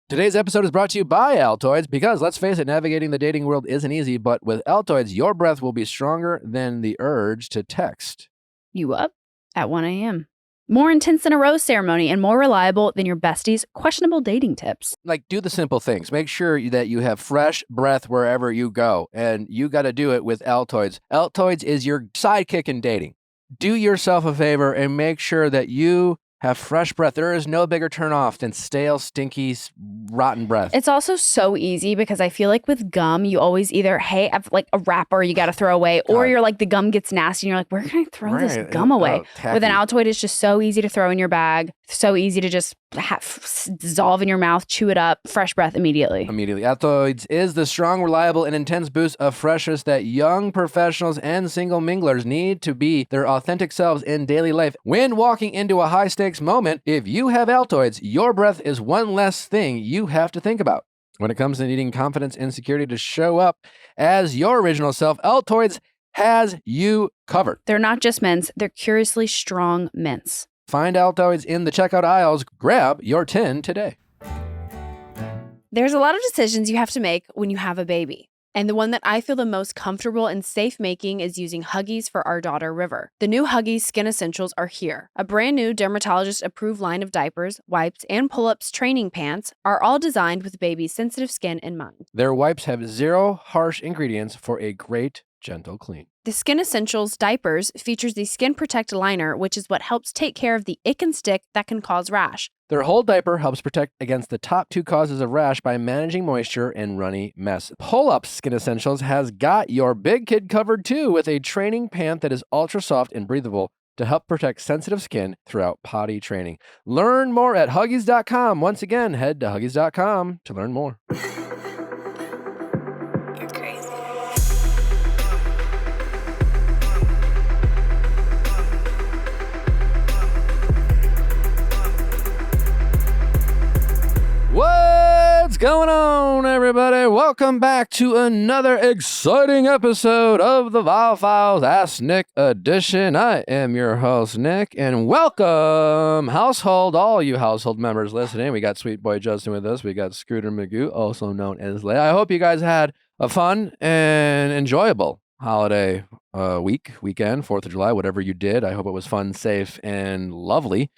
Today's episode is brought to you by Altoids because, let's face it, navigating the dating world isn't easy, but with Altoids, your breath will be stronger than the urge to text. You up at 1 a.m. More intense than a rose ceremony and more reliable than your bestie's questionable dating tips. Like, do the simple things. Make sure that you have fresh breath wherever you go, and you got to do it with Altoids. Altoids is your sidekick in dating. Do yourself a favor and make sure that you have fresh breath. There is no bigger turnoff than stale, stinky, rotten breath. It's also so easy because I feel like with gum, you always either, hey, I've like a wrapper you got to throw away, or you're like, the gum gets nasty and you're like, where can I throw this gum away? With an Altoid, it's just so easy to throw in your bag, so easy to just dissolve in your mouth, chew it up, fresh breath immediately. Altoids is the strong, reliable, and intense boost of freshness that young professionals and single minglers need to be their authentic selves in daily life. When walking into a high-stakes moment, if you have Altoids, your breath is one less thing you have to think about. When it comes to needing confidence and security to show up as your original self, Altoids has you covered. They're not just mints, they're curiously strong mints. Find Altoids in the checkout aisles. Grab your 10 today. There's a lot of decisions you have to make when you have a baby. And the one that I feel the most comfortable and safe making is using Huggies for our daughter, River. The new Huggies Skin Essentials are here. A brand new dermatologist-approved line of diapers, wipes, and pull-ups training pants are all designed with baby's sensitive skin in mind. Their wipes have zero harsh ingredients for a great, gentle clean. The Skin Essentials diapers features the Skin Protect liner, which is what helps take care of the ick and stick that can cause rash. Their whole diaper helps protect against the top 2 causes of rash by managing moisture and runny mess. Pull-Up Skin Essentials has got your big kid covered too with a training pant that is ultra soft and breathable to help protect sensitive skin throughout potty training. Learn more at Huggies.com. Once again, head to Huggies.com to learn more. You're crazy. What's going on, everybody? Welcome back to another exciting episode of the Viall Files Ask Nick edition. I am your host, Nick, and welcome, all you household members listening. We got Sweet Boy Justin with us. We got Scooter Magoo, also known as Leia. I hope you guys had a fun and enjoyable holiday weekend, 4th of July, whatever you did. I hope it was fun, safe, and lovely.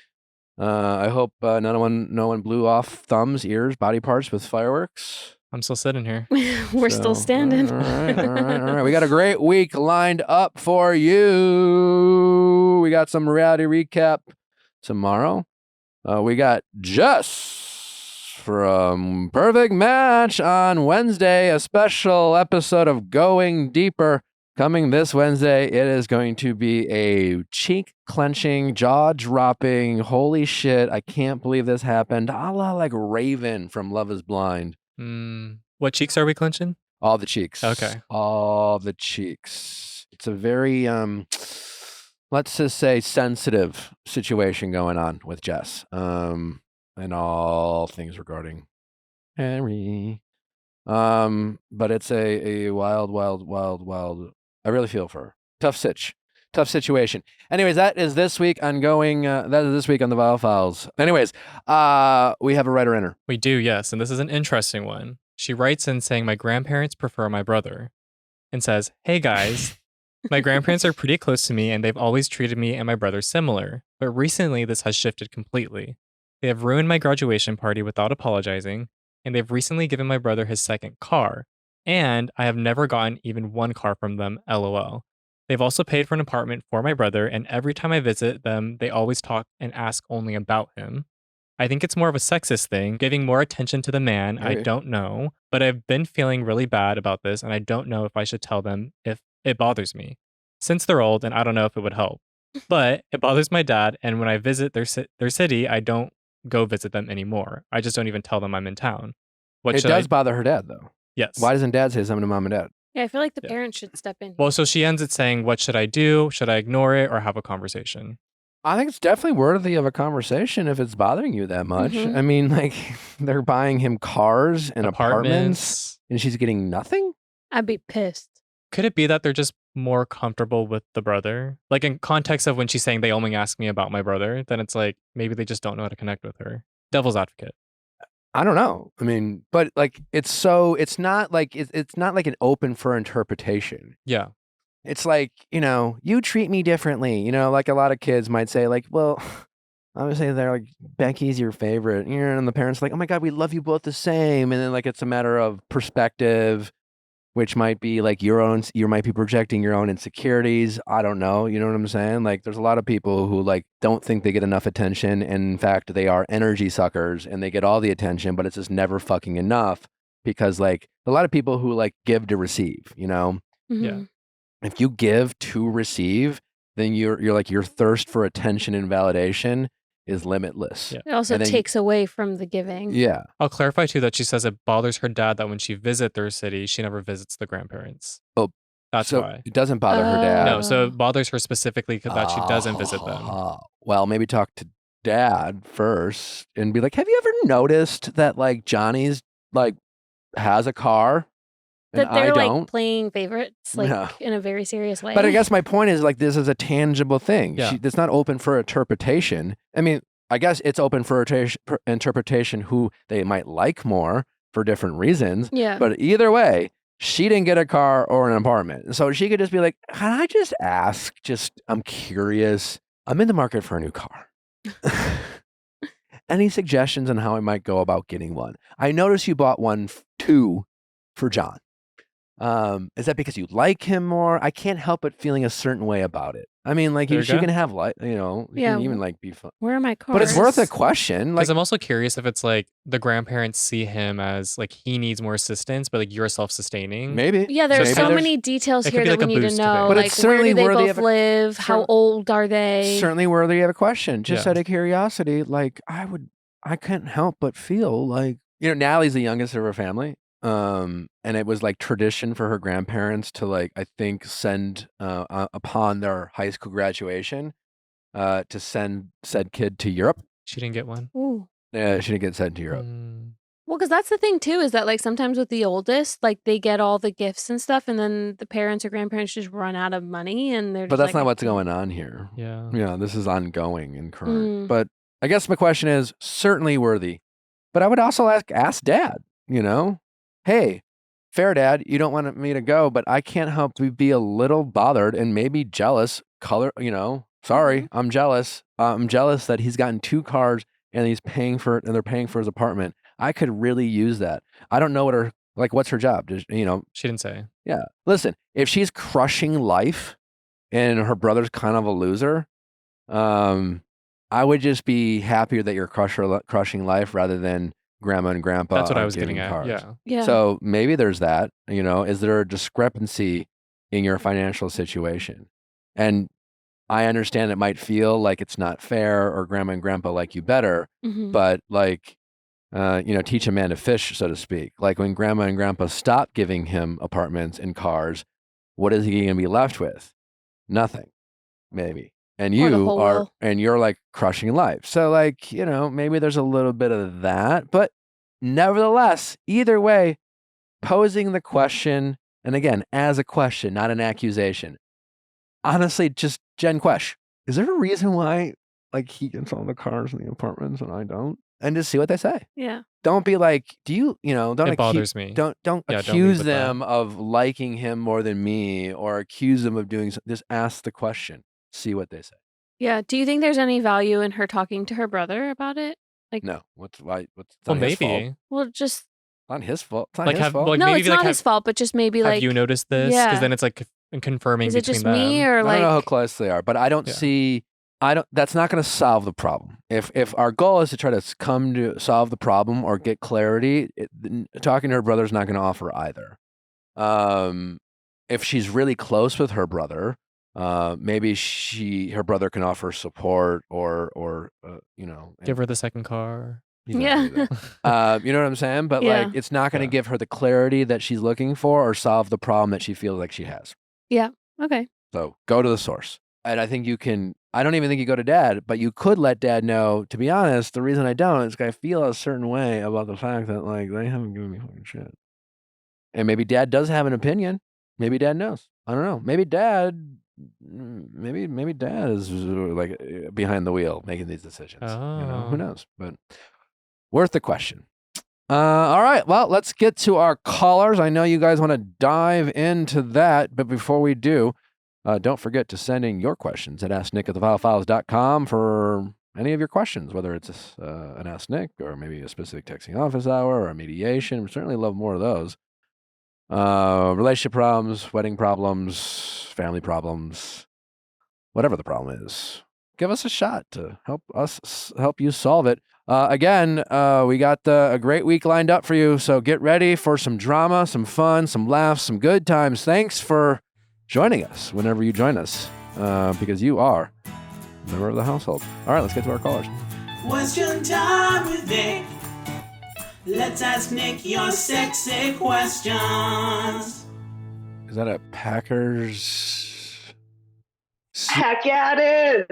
I hope no one blew off thumbs, ears, body parts with fireworks. I'm still sitting here. We're still standing. All right. We got a great week lined up for you. We got some reality recap tomorrow. We got Jess from Perfect Match on Wednesday, a special episode of Going Deeper. Coming this Wednesday, it is going to be a cheek-clenching, jaw-dropping, holy shit, I can't believe this happened, a la like Raven from Love is Blind. What cheeks are we clenching? All the cheeks. Okay. All the cheeks. It's a very, let's just say, sensitive situation going on with Jess. And all things regarding Harry. But it's a wild. I really feel for her. Tough situation. Anyways, that is this week on the Viall Files. Anyways, we have a writer-inner. We do, yes. And this is an interesting one. She writes in saying, my grandparents prefer my brother. And says, hey guys, my grandparents are pretty close to me and they've always treated me and my brother similar. But recently this has shifted completely. They have ruined my graduation party without apologizing. And they've recently given my brother his second car. And I have never gotten even one car from them, LOL. They've also paid for an apartment for my brother, and every time I visit them, they always talk and ask only about him. I think it's more of a sexist thing, giving more attention to the man. Hey. I don't know, but I've been feeling really bad about this, and I don't know if I should tell them if it bothers me. Since they're old, and I don't know if it would help. But it bothers my dad, and when I visit their city, I don't go visit them anymore. I just don't even tell them I'm in town. It does bother her dad, though. Yes. Why doesn't dad say something to mom and dad? Yeah, I feel like the parents should step in. Well, so she ends it saying, what should I do? Should I ignore it or have a conversation? I think it's definitely worthy of a conversation if it's bothering you that much. Mhm. I mean, like, they're buying him cars and apartments, and she's getting nothing? I'd be pissed. Could it be that they're just more comfortable with the brother? Like in context of when she's saying they only ask me about my brother, then it's like maybe they just don't know how to connect with her. Devil's advocate. I don't know. I mean, but like it's not like it's not like an open for interpretation. Yeah. It's like, you treat me differently, like a lot of kids might say like, well, obviously they're like, Becky's your favorite, and the parents are like, oh my God, we love you both the same. And then like it's a matter of perspective, which might be like you might be projecting your own insecurities. I don't know. You know what I'm saying? Like there's a lot of people who like don't think they get enough attention. And in fact, they are energy suckers and they get all the attention, but it's just never fucking enough because like a lot of people who like give to receive, Yeah. if you give to receive, then you're like your thirst for attention and validation is limitless. Yeah. It also And then takes away from the giving. Yeah. I'll clarify too that she says it bothers her dad that when she visits their city, she never visits the grandparents. Oh, that's so why. it doesn't bother her dad. No, so it bothers her specifically that she doesn't visit them. Well, maybe talk to dad first and be like, have you ever noticed that like Johnny's like has a car and That they're I don't? like playing favorites, like Yeah. in a very serious way. But I guess my point is like this is a tangible thing. Yeah. It's not open for interpretation. I mean, I guess it's open for interpretation who they might like more for different reasons. Yeah. But either way, she didn't get a car or an apartment. So she could just be like, can I just ask? I'm curious. I'm in the market for a new car. Any suggestions on how I might go about getting one? I noticed you bought two for John. Is that because you like him more? I can't help but feeling a certain way about it. I mean, like There you she go. can have you Yeah. can even like be fun. Where are my cars? But it's worth a question. Like Because I'm also curious if it's like the grandparents see him as like he needs more assistance, but like you're self-sustaining. maybe. Yeah, there's Maybe so many details it could here be that like we a need to boost to know. it. But Like, it's where certainly do they worthy both of live? How old are they? Certainly worthy of a question. Just Yeah. out of curiosity, like I couldn't help but feel like Natalie's the youngest of her family. And it was like tradition for her grandparents to like I think send upon their high school graduation to send said kid to Europe. She didn't get one. Ooh. She didn't get sent to Europe. Well, because that's the thing too, is that like sometimes with the oldest, like they get all the gifts and stuff, and then the parents or grandparents just run out of money, and they're. But just that's like, not what's going on here. Yeah. This is ongoing and current. Mm. But I guess my question is certainly worthy. But I would also ask Dad. Hey, fair Dad, you don't want me to go, but I can't help but be a little bothered and maybe jealous. Sorry, I'm jealous. I'm jealous that he's gotten two cars and they're paying for his apartment. I could really use that. I don't know what's her job? She didn't say. Yeah. Listen, if she's crushing life and her brother's kind of a loser, I would just be happier that you're crushing life rather than grandma and grandpa. That's what are I was getting giving at. cars. Yeah. Yeah. So maybe there's that, is there a discrepancy in your financial situation? And I understand it might feel like it's not fair or grandma and grandpa like you better, Mhm. but like, teach a man to fish, so to speak. Like when grandma and grandpa stop giving him apartments and cars, what is he going to be left with? Nothing, maybe. And Or the you whole are, world. and you're like crushing life. So like, maybe there's a little bit of that, but nevertheless, either way, posing the question, and again, as a question, not an accusation. Honestly, just Jen Quesh, is there a reason why like he gets all the cars in the apartments and I don't? And just see what they say. Yeah. Don't be like, don't It bothers me. Don't Yeah, don't lead accuse with that. them of liking him more than me or accuse them of doing just ask the question. See what they say. Yeah. Do you think there's any value in her talking to her brother about it? No, what's Well, not his fault. maybe. Well, just Not his fault. It's not Like his have fault. like no, maybe it's like not have, his fault, but just maybe have like, you noticed this? Yeah. Because then it's like confirming is it between just them. me or I like? don't know how close they are, but I don't Yeah. see. That's not going to solve the problem. If our goal is to try to come to solve the problem or get clarity, talking to her brother is not going to offer either. If she's really close with her brother, maybe her brother can offer support or Give her the second car. he's not gonna do that. You know what I'm saying? But Yeah. like, it's not going to Yeah. give her the clarity that she's looking for or solve the problem that she feels like she has. Okay. So go to the source. And I think I don't even think you go to dad, but you could let dad know, to be honest, the reason I don't is because I feel a certain way about the fact that like they haven't given me fucking shit. And maybe dad does have an opinion. Maybe dad knows. I don't know. Maybe dad is like behind the wheel making these decisions. Who Oh. knows? But worth the question. All right. Well, let's get to our callers. I know you guys want to dive into that, but before we do, don't forget to send in your questions at asknick@theviallfiles.com for any of your questions, whether it's an Ask Nick or maybe a specific texting office hour or a mediation. We certainly love more of those. Relationship problems, wedding problems, family problems, whatever the problem is. Give us a shot to help you solve it. Again, we got a great week lined up for you, so get ready for some drama, some fun, some laughs, some good times. Thanks for joining us whenever you join us, because you are a member of the household. All right, let's get to our callers. Question time with Nick. Let's ask Nick your sexy questions. Is that a Packers? Heck yeah, it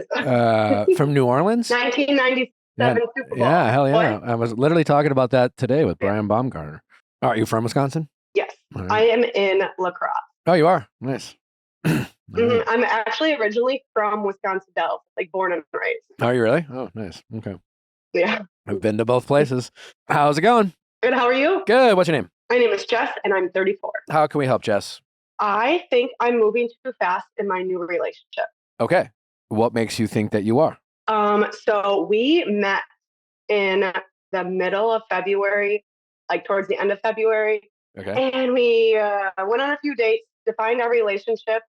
is. From New Orleans? 1997 Super Bowl. Yeah, hell yeah. What? I was literally talking about that today with Brian Baumgartner. Are you from Wisconsin? Yes, Right. I am in La Crosse. Oh, you are? Nice. I'm actually originally from Wisconsin Dells, like born and raised. Are you really? Oh, nice. Okay. Yeah. I've been to both places. How's it going? Good. How are you? Good. What's your name? My name is Jess, and I'm 34. How can we help, Jess? I think I'm moving too fast in my new relationship. Okay. What makes you think that you are? So we met in the middle of February, like towards the end of February, Okay. and we went on a few dates, defined our relationship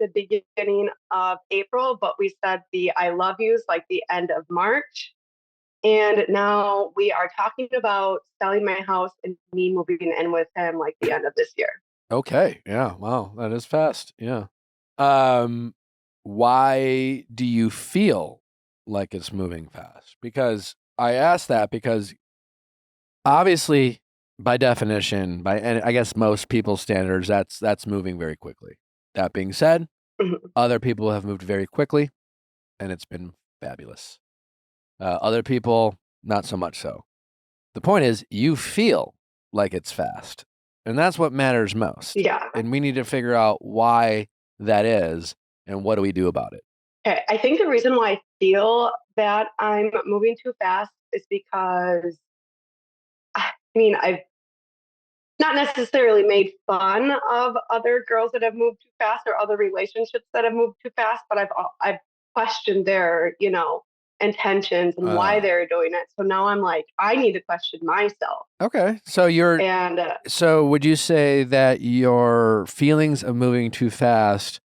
the beginning of April, but we said the I love yous like the end of March. And now we are talking about selling my house and me moving in with him like the end of this year. Okay. Yeah. Wow. That is fast. Yeah. Why do you feel like it's moving fast? Because I ask that because obviously, by definition, and I guess most people's standards, that's moving very quickly. That being said, Mhm. other people have moved very quickly, and it's been fabulous. Other people, not so much so. The point is, you feel like it's fast, and that's what matters most. Yeah. And we need to figure out why that is, and what do we do about it? Okay. I think the reason why I feel that I'm moving too fast is because, I mean, I've not necessarily made fun of other girls that have moved too fast or other relationships that have moved too fast, but I've questioned their, intentions and why they're doing it. So now I'm like, I need to question myself. Okay, so And so would you say that your feelings of moving too fast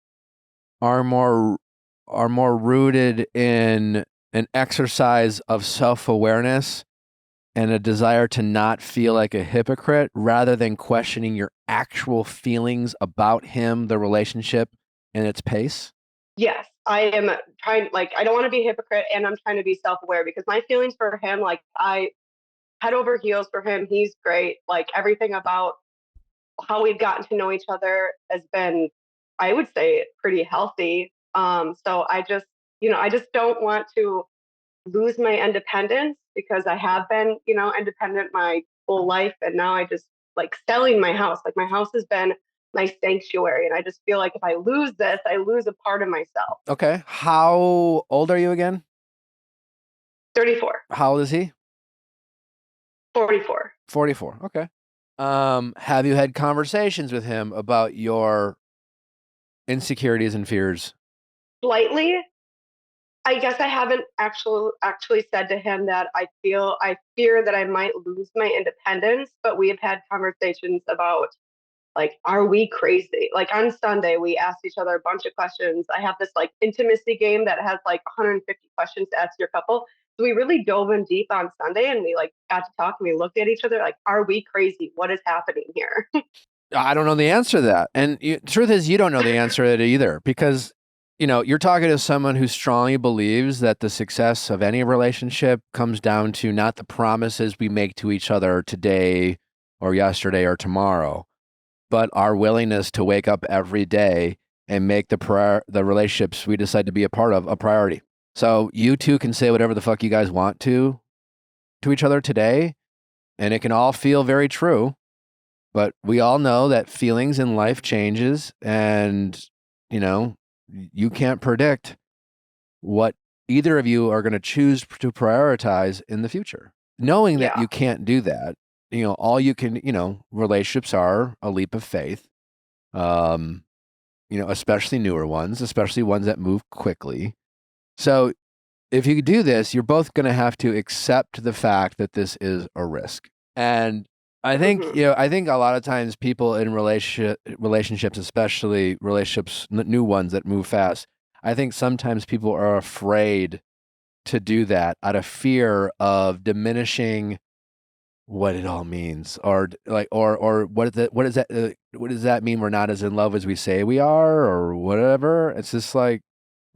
are more rooted in an exercise of self-awareness and a desire to not feel like a hypocrite rather than questioning your actual feelings about him, the relationship, and its pace? yes, I am trying, like, I don't want to be a hypocrite and I'm trying to be self-aware because my feelings for him, like, I head over heels for him. He's great. Like, everything about how we've gotten to know each other has been, I would say, pretty healthy. So I just don't want to lose my independence because I have been, independent my whole life. And now I just like selling my house. Like my house has been my sanctuary. And I just feel like if I lose this, I lose a part of myself. Okay. How old are you again? 34, How old is he? 44. 44. Okay. Have you had conversations with him about your insecurities and fears? Slightly. I guess I haven't actually said to him that I fear that I might lose my independence, but we have had conversations about like, are we crazy? Like on Sunday, we asked each other a bunch of questions. I have this like intimacy game that has like 150 questions to ask your couple. So we really dove in deep on Sunday and we like got to talk and we looked at each other like, are we crazy? What is happening here? I don't know the answer to that. And truth is, you don't know the answer to it either because, you're talking to someone who strongly believes that the success of any relationship comes down to not the promises we make to each other today or yesterday or tomorrow, but our willingness to wake up every day and make the relationships we decide to be a part of a priority. So you two can say whatever the fuck you guys want to each other today, and it can all feel very true. But we all know that feelings in life changes, and you can't predict what either of you are going to choose to prioritize in the future. Knowing that Yeah. you can't do that, all you can, relationships are a leap of faith. Especially newer ones, especially ones that move quickly. So if you do this, you're both going to have to accept the fact that this is a risk. And I think, I think a lot of times people in relationships, especially relationships, new ones that move fast, I think sometimes people are afraid to do that out of fear of diminishing what it all means, or what does that mean? We're not as in love as we say we are, or whatever. It's just like,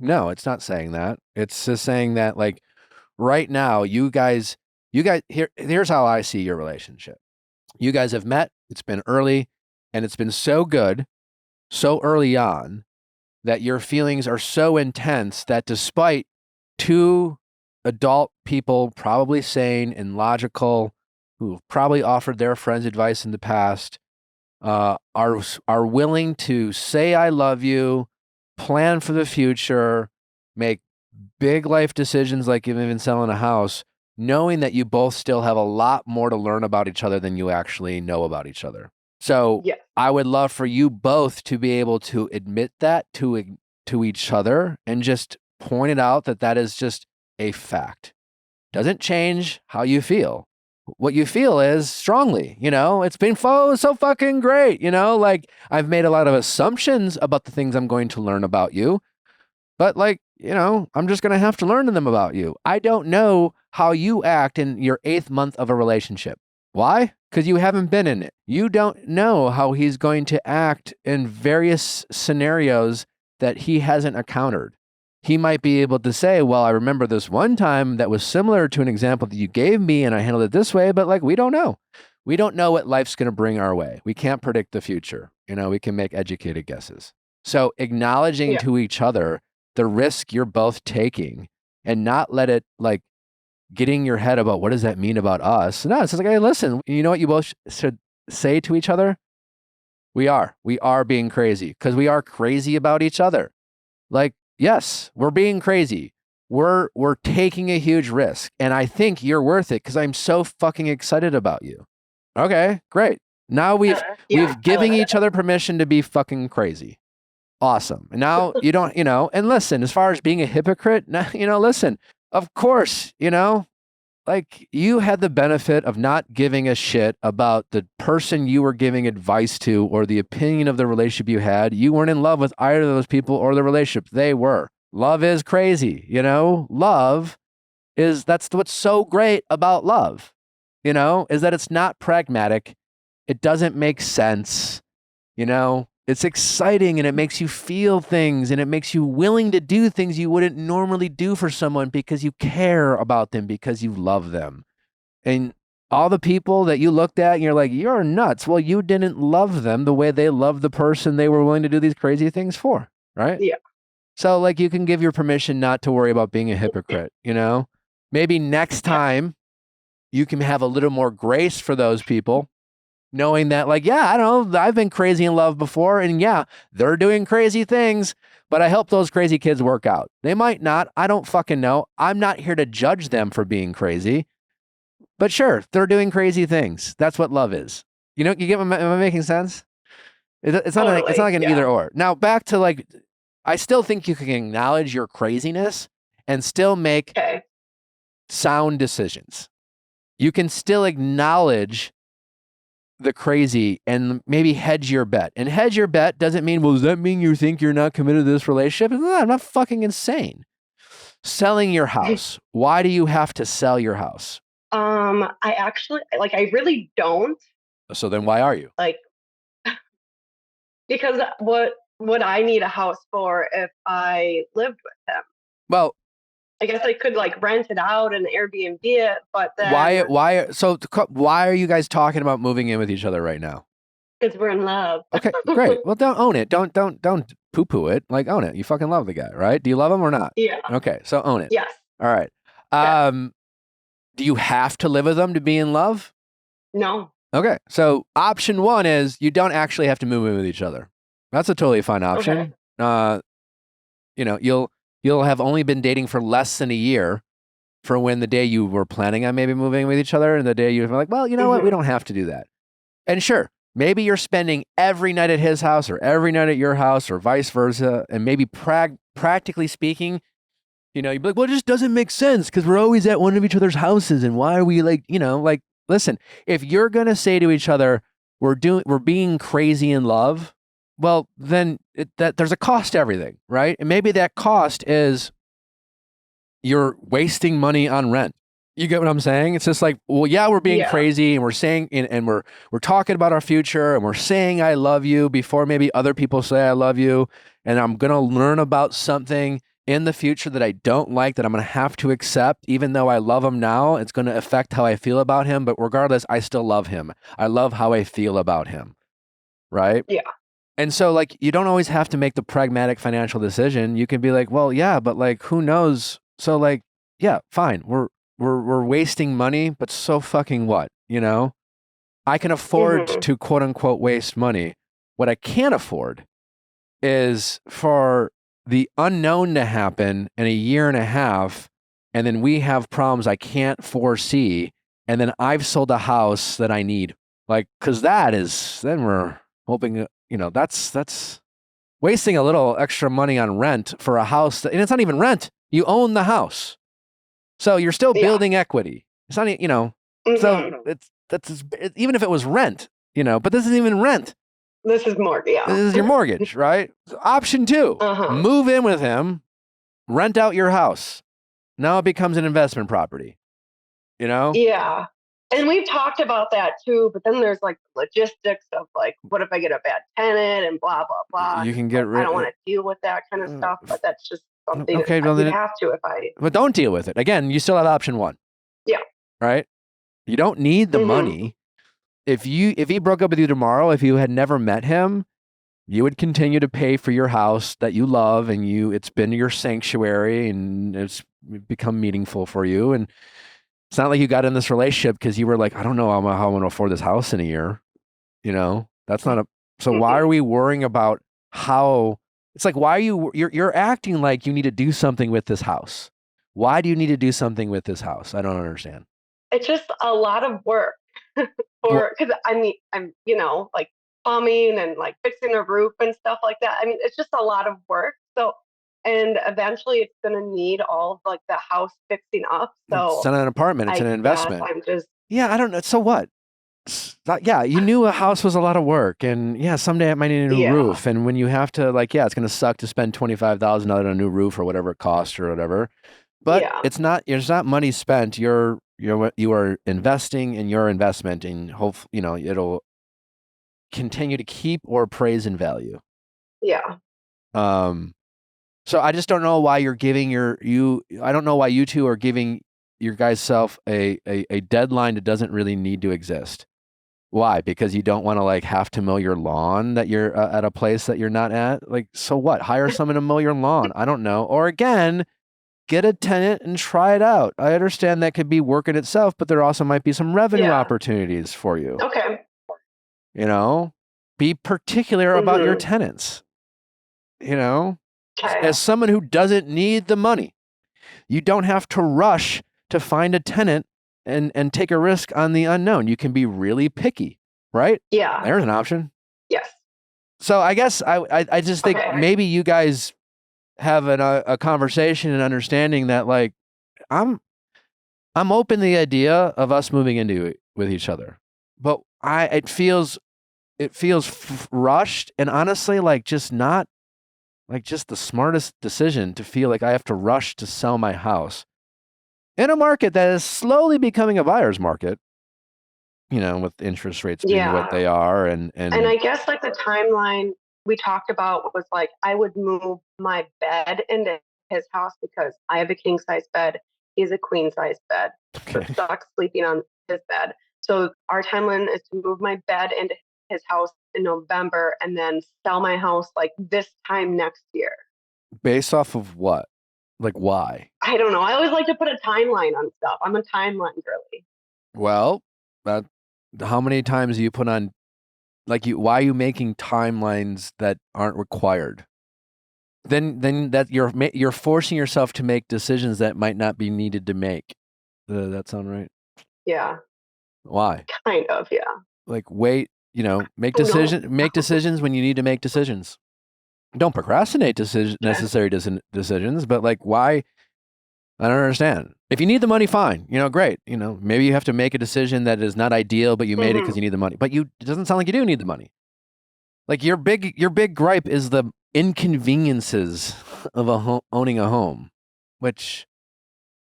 no, it's not saying that. It's just saying that, like, right now, you guys, here's how I see your relationship. You guys have met, it's been early, and it's been so good, so early on, that your feelings are so intense that despite two adult people, probably sane and logical, who've probably offered their friends advice in the past, are willing to say I love you, plan for the future, make big life decisions like even selling a house, knowing that you both still have a lot more to learn about each other than you actually know about each other. So I would love for you both to be able to admit that to each other and just point it out that is just a fact. Doesn't change how you feel. What you feel is strongly, it's been so fucking great, like I've made a lot of assumptions about the things I'm going to learn about you, but like, I'm just going to have to learn them about you. I don't know how you act in your 8th month of a relationship. Why? Because you haven't been in it. You don't know how he's going to act in various scenarios that he hasn't encountered. He might be able to say, well, I remember this one time that was similar to an example that you gave me and I handled it this way, but like, we don't know. We don't know what life's going to bring our way. We can't predict the future. We can make educated guesses. So acknowledging to each other the risk you're both taking and not let it like getting your head about what does that mean about us? No, it's just like, hey, listen, you know what you both should say to each other? We are being crazy because we are crazy about each other. Like, yes, we're being crazy. We're taking a huge risk. And I think you're worth it because I'm so fucking excited about you. Okay, great. Now we've given each other permission to be fucking crazy. Awesome. And now you don't, and listen, as far as being a hypocrite, now, listen, of course, like you had the benefit of not giving a shit about the person you were giving advice to or the opinion of the relationship you had. You weren't in love with either of those people or the relationship. They were. Love is crazy. Love that's what's so great about love, is that it's not pragmatic. It doesn't make sense. It's exciting and it makes you feel things and it makes you willing to do things you wouldn't normally do for someone because you care about them, because you love them. And all the people that you looked at and you're like, you're nuts. Well, you didn't love them the way they loved the person they were willing to do these crazy things for, right? Yeah. So like you can give your permission not to worry about being a hypocrite, Maybe next time you can have a little more grace for those people. Knowing that, like, I don't know, I've been crazy in love before, and they're doing crazy things, but I help those crazy kids work out. They might not. I don't fucking know. I'm not here to judge them for being crazy. But sure, they're doing crazy things. That's what love is. You get am I making sense? It's not like an either or. Now, back to like, I still think you can acknowledge your craziness and still make sound decisions. You can still acknowledge the crazy and maybe hedge your bet. And hedge your bet doesn't mean, well, does that mean you think you're not committed to this relationship? No, I'm not fucking insane. Selling your house. Why do you have to sell your house? I really don't. So then why are you? Like, because what would I need a house for if I lived with him? Well, I guess I could like rent it out and Airbnb it, but then why are you guys talking about moving in with each other right now? Because we're in love. Okay, great. Well, don't own it. Don't poo-poo it. Like, own it. You fucking love the guy, right? Do you love him or not? Yeah. Okay, so own it. Yes. All right. Do you have to live with them to be in love? No. Okay, so option 1 is you don't actually have to move in with each other. That's a totally fine option. Okay. You'll have only been dating for less than a year, for when the day you were planning on maybe moving with each other and the day you were like, well, you know what? We don't have to do that. And sure, maybe you're spending every night at his house or every night at your house or vice versa. And maybe practically speaking, you know, you'd be like, well, it just doesn't make sense because we're always at one of each other's houses. And why are we like, you know, like, listen, if you're going to say to each other, we're being crazy in love, well, then there's a cost to everything, right? And maybe that cost is you're wasting money on rent. You get what I'm saying? It's just like, well, yeah, we're being crazy and we're saying, and we're talking about our future and we're saying I love you before maybe other people say I love you. And I'm going to learn about something in the future that I don't like, that I'm going to have to accept, even though I love him now. It's going to affect how I feel about him. But regardless, I still love him. I love how I feel about him. Right? Yeah. And so like, you don't always have to make the pragmatic financial decision. You can be like, well, yeah, but like, who knows? So like, yeah, fine. We're wasting money, but so fucking what, you know? I can afford to quote unquote waste money. What I can't afford is for the unknown to happen in a year and a half, and then we have problems I can't foresee, and then I've sold a house that I need. Like, cause then we're hoping, you know, that's wasting a little extra money on rent for a house and it's not even rent. You own the house. So you're still building equity. It's not, you know, so even if it was rent, you know, but this isn't even rent. This is mortgage. Yeah. This is your mortgage, right? So option 2, move in with him, rent out your house. Now it becomes an investment property, you know? Yeah. And we've talked about that too, but then there's like logistics of like, what if I get a bad tenant and blah, blah, blah. You can get rid I don't want to deal with that kind of stuff, but that's just something okay, that I have to if I... But don't deal with it. Again, you still have option 1. Yeah. Right? You don't need the money. If he broke up with you tomorrow, if you had never met him, you would continue to pay for your house that you love and it's been your sanctuary and it's become meaningful for you. And it's not like you got in this relationship because you were like, I don't know how I'm going to afford this house in a year. You know, that's not so why are we worrying about how, it's like, why are you're acting like you need to do something with this house. Why do you need to do something with this house? I don't understand. It's just a lot of work because I'm, you know, like plumbing and like fixing a roof and stuff like that. I mean, it's just a lot of work. So, and eventually it's going to need all of like the house fixing up. So it's not an apartment. It's an investment. I'm just... Yeah, I don't know. So what? You knew a house was a lot of work and someday it might need a new roof. And when you have to like, it's going to suck to spend $25,000 on a new roof or whatever it costs or whatever, but it's not money spent. You are investing in your investment and hopefully, you know, it'll continue to keep or appraise in value. Yeah. So I just don't know why you're giving I don't know why you two are giving your guys' self a deadline that doesn't really need to exist. Why? Because you don't want to like have to mow your lawn that you're at a place that you're not at. Like, so what? Hire someone to mow your lawn. I don't know. Or again, get a tenant and try it out. I understand that could be work in itself, but there also might be some revenue opportunities for you. Okay. You know, be particular about your tenants. You know, as someone who doesn't need the money, you don't have to rush to find a tenant and take a risk on the unknown. You can be really picky, right? Yeah. There's an option. Yes. So I guess I just think maybe you guys have a conversation and understanding that like I'm open to the idea of us moving into it with each other, but it feels rushed and honestly like just not like just the smartest decision to feel like I have to rush to sell my house in a market that is slowly becoming a buyer's market, you know, with interest rates being what they are. And I guess like the timeline we talked about was like, I would move my bed into his house because I have a king size bed. He has a queen size bed. So it sucks sleeping on his bed. So our timeline is to move my bed into his house in November and then sell my house like this time next year. Based off of what? Like why? I don't know. I always like to put a timeline on stuff. I'm a timeline girly. Well, how many times do you put on, like why are you making timelines that aren't required? then that you're forcing yourself to make decisions that might not be needed to make. Does that sound right? Yeah. Why? Kind of, yeah. Like wait, make Who knows? make decisions when you need to make decisions. Don't procrastinate necessary decisions, but like why? I don't understand. If you need the money, fine. Great. Maybe you have to make a decision that is not ideal, but you made it because you need the money. But it doesn't sound like you do need the money. Like your big gripe is the inconveniences of owning a home, which,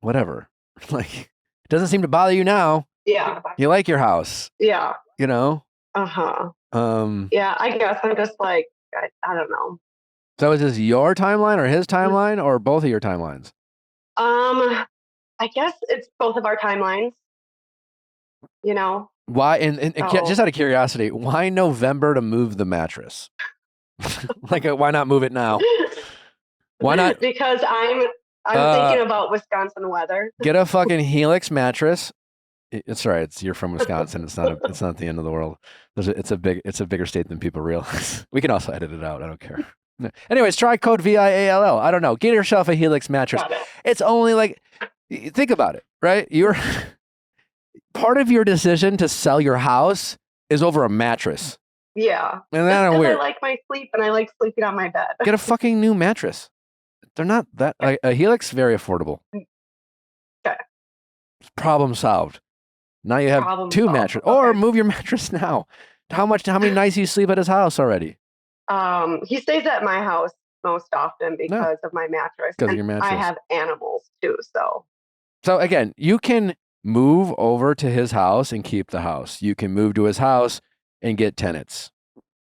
whatever. Like, it doesn't seem to bother you now. Yeah. You like your house. Yeah. Uh-huh. Yeah, I guess I'm just like, I don't know. So is this your timeline or his timeline or both of your timelines? I guess it's both of our timelines. Why? And just out of curiosity, why November to move the mattress? Like, why not move it now? Why not? Because I'm thinking about Wisconsin weather. Get a fucking Helix mattress. It's all right. You're from Wisconsin. It's not the end of the world. It's a bigger state than people realize. We can also edit it out. I don't care. Anyways, try code VIALL. I don't know. Get yourself a Helix mattress. It's only like, think about it, right? Part of your decision to sell your house is over a mattress. Yeah. And that's weird. I like my sleep and I like sleeping on my bed. Get a fucking new mattress. They're not that, a Helix, very affordable. Okay. Problem solved. Now you have two mattresses. Okay. Or move your mattress now. How many nights do you sleep at his house already? He stays at my house most often because of my mattress. Because of your mattress. I have animals too, so. So again, you can move over to his house and keep the house. You can move to his house and get tenants.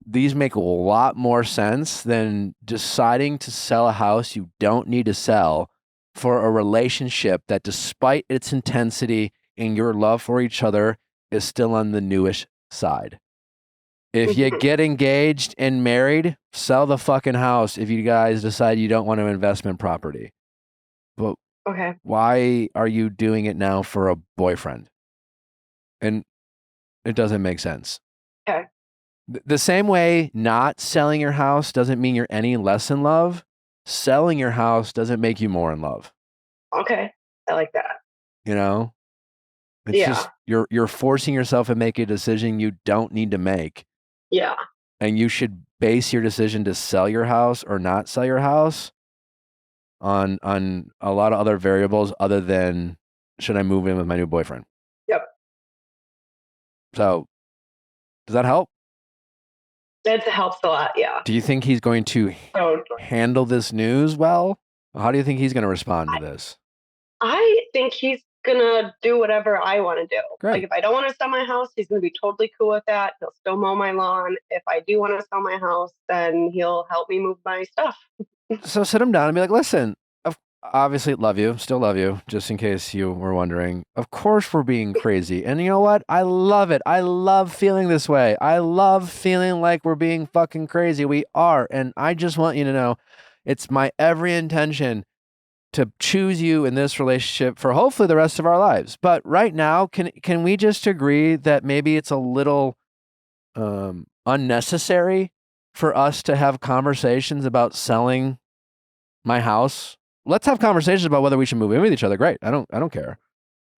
These make a lot more sense than deciding to sell a house you don't need to sell for a relationship that, despite its intensity and your love for each other, is still on the newish side. If you get engaged and married, sell the fucking house if you guys decide you don't want an investment property. But okay, why are you doing it now for a boyfriend? And it doesn't make sense. Okay. The same way not selling your house doesn't mean you're any less in love, selling your house doesn't make you more in love. Okay, I like that. It's just you're forcing yourself to make a decision you don't need to make. Yeah. And you should base your decision to sell your house or not sell your house on a lot of other variables other than, should I move in with my new boyfriend? Yep. So, does that help? That helps a lot, yeah. Do you think he's going to handle this news well? How do you think he's going to respond to this? I think he's gonna do whatever I want to do. Great. Like if I don't want to sell my house, he's gonna be totally cool with that. He'll still mow my lawn. If I do want to sell my house, then he'll help me move my stuff. So sit him down and be like, listen, obviously still love you, just in case you were wondering. Of course we're being crazy. And you know what? I love it. I love feeling this way. I love feeling like we're being fucking crazy. We are. And I just want you to know, it's my every intention to choose you in this relationship for hopefully the rest of our lives. But right now, can we just agree that maybe it's a little unnecessary for us to have conversations about selling my house? Let's have conversations about whether we should move in with each other. Great. I don't care.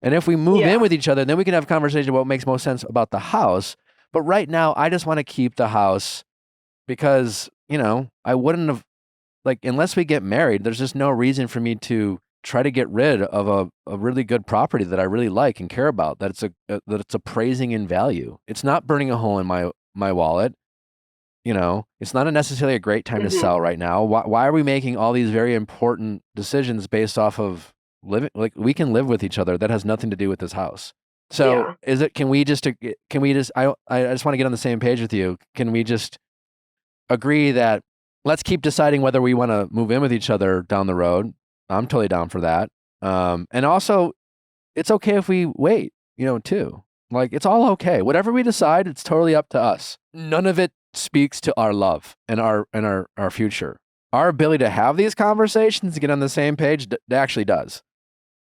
And if we move in with each other, then we can have a conversation about what makes most sense about the house. But right now, I just want to keep the house because, I wouldn't have, unless we get married, there's just no reason for me to try to get rid of a really good property that I really like and care about, that it's appraising in value. It's not burning a hole in my wallet. It's not necessarily a great time to sell right now. Why are we making all these very important decisions based off of living? Like, we can live with each other. That has nothing to do with this house. So can we just, I just want to get on the same page with you. Can we just agree that let's keep deciding whether we want to move in with each other down the road? I'm totally down for that. And also, it's okay if we wait, too. It's all okay. Whatever we decide, it's totally up to us. None of it speaks to our love and our future. Our ability to have these conversations, to get on the same page, actually does.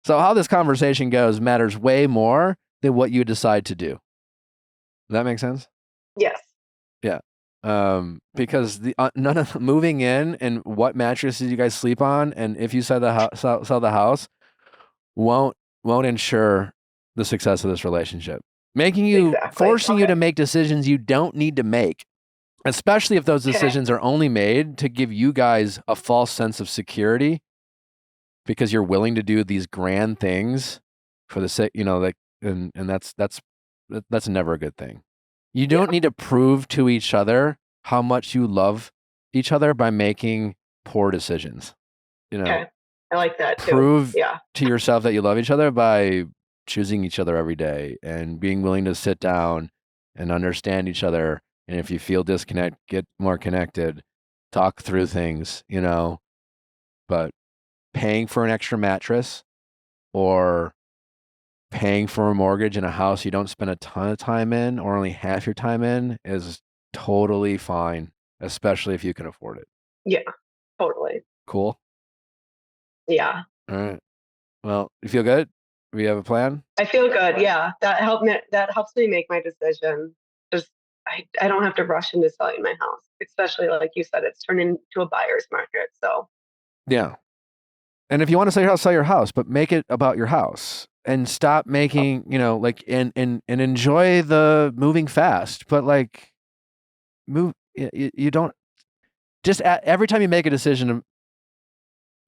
So how this conversation goes matters way more than what you decide to do. Does that make sense? Yes. Yeah. Because none of moving in and what mattresses you guys sleep on, and if you sell the house, won't ensure the success of this relationship. Forcing you to make decisions you don't need to make, especially if those decisions are only made to give you guys a false sense of security, because you're willing to do these grand things for the sake, and that's never a good thing. You don't need to prove to each other how much you love each other by making poor decisions. I like that too. Prove to yourself that you love each other by choosing each other every day and being willing to sit down and understand each other. And if you feel disconnect, get more connected, talk through things, but paying for an extra mattress or paying for a mortgage in a house you don't spend a ton of time in or only half your time in is totally fine, especially if you can afford it. Yeah, totally. Cool. Yeah. All right. Well, you feel good? We have a plan? I feel good. Yeah. That helps me make my decision. Just I don't have to rush into selling my house, especially like you said, it's turned into a buyer's market. So yeah. And if you want to sell your house, sell your house, but make it about your house and stop making, and enjoy the moving fast, but like you don't just every time you make a decision,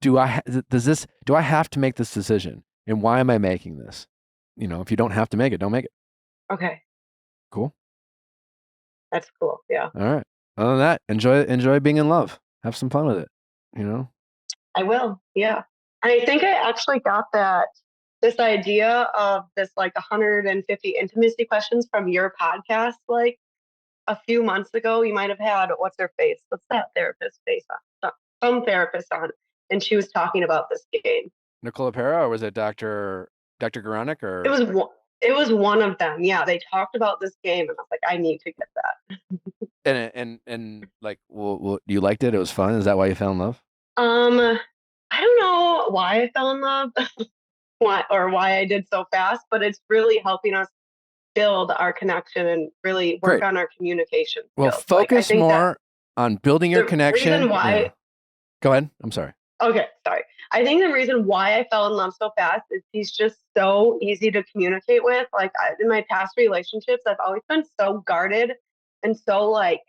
do I have to make this decision? And why am I making this? If you don't have to make it, don't make it. Okay. Cool. That's cool. Yeah. All right. Other than that, enjoy being in love. Have some fun with it. I will. Yeah. And I think I actually got this idea of this like 150 intimacy questions from your podcast like a few months ago. You might have had what's her face? What's that therapist face on? Some therapist on, and she was talking about this game. Nicola Pera, or was it Dr. Garanik? Or it was one of them. Yeah, they talked about this game, and I was like, I need to get that. and like, well, you liked it? It was fun. Is that why you fell in love? I don't know why I fell in love, why I did so fast, but it's really helping us build our connection and really work on our communication skills. Well, focus more on building your connection. Reason why, Go ahead. I'm sorry. Okay, sorry. I think the reason why I fell in love so fast is he's just so easy to communicate with. Like in my past relationships, I've always been so guarded and so like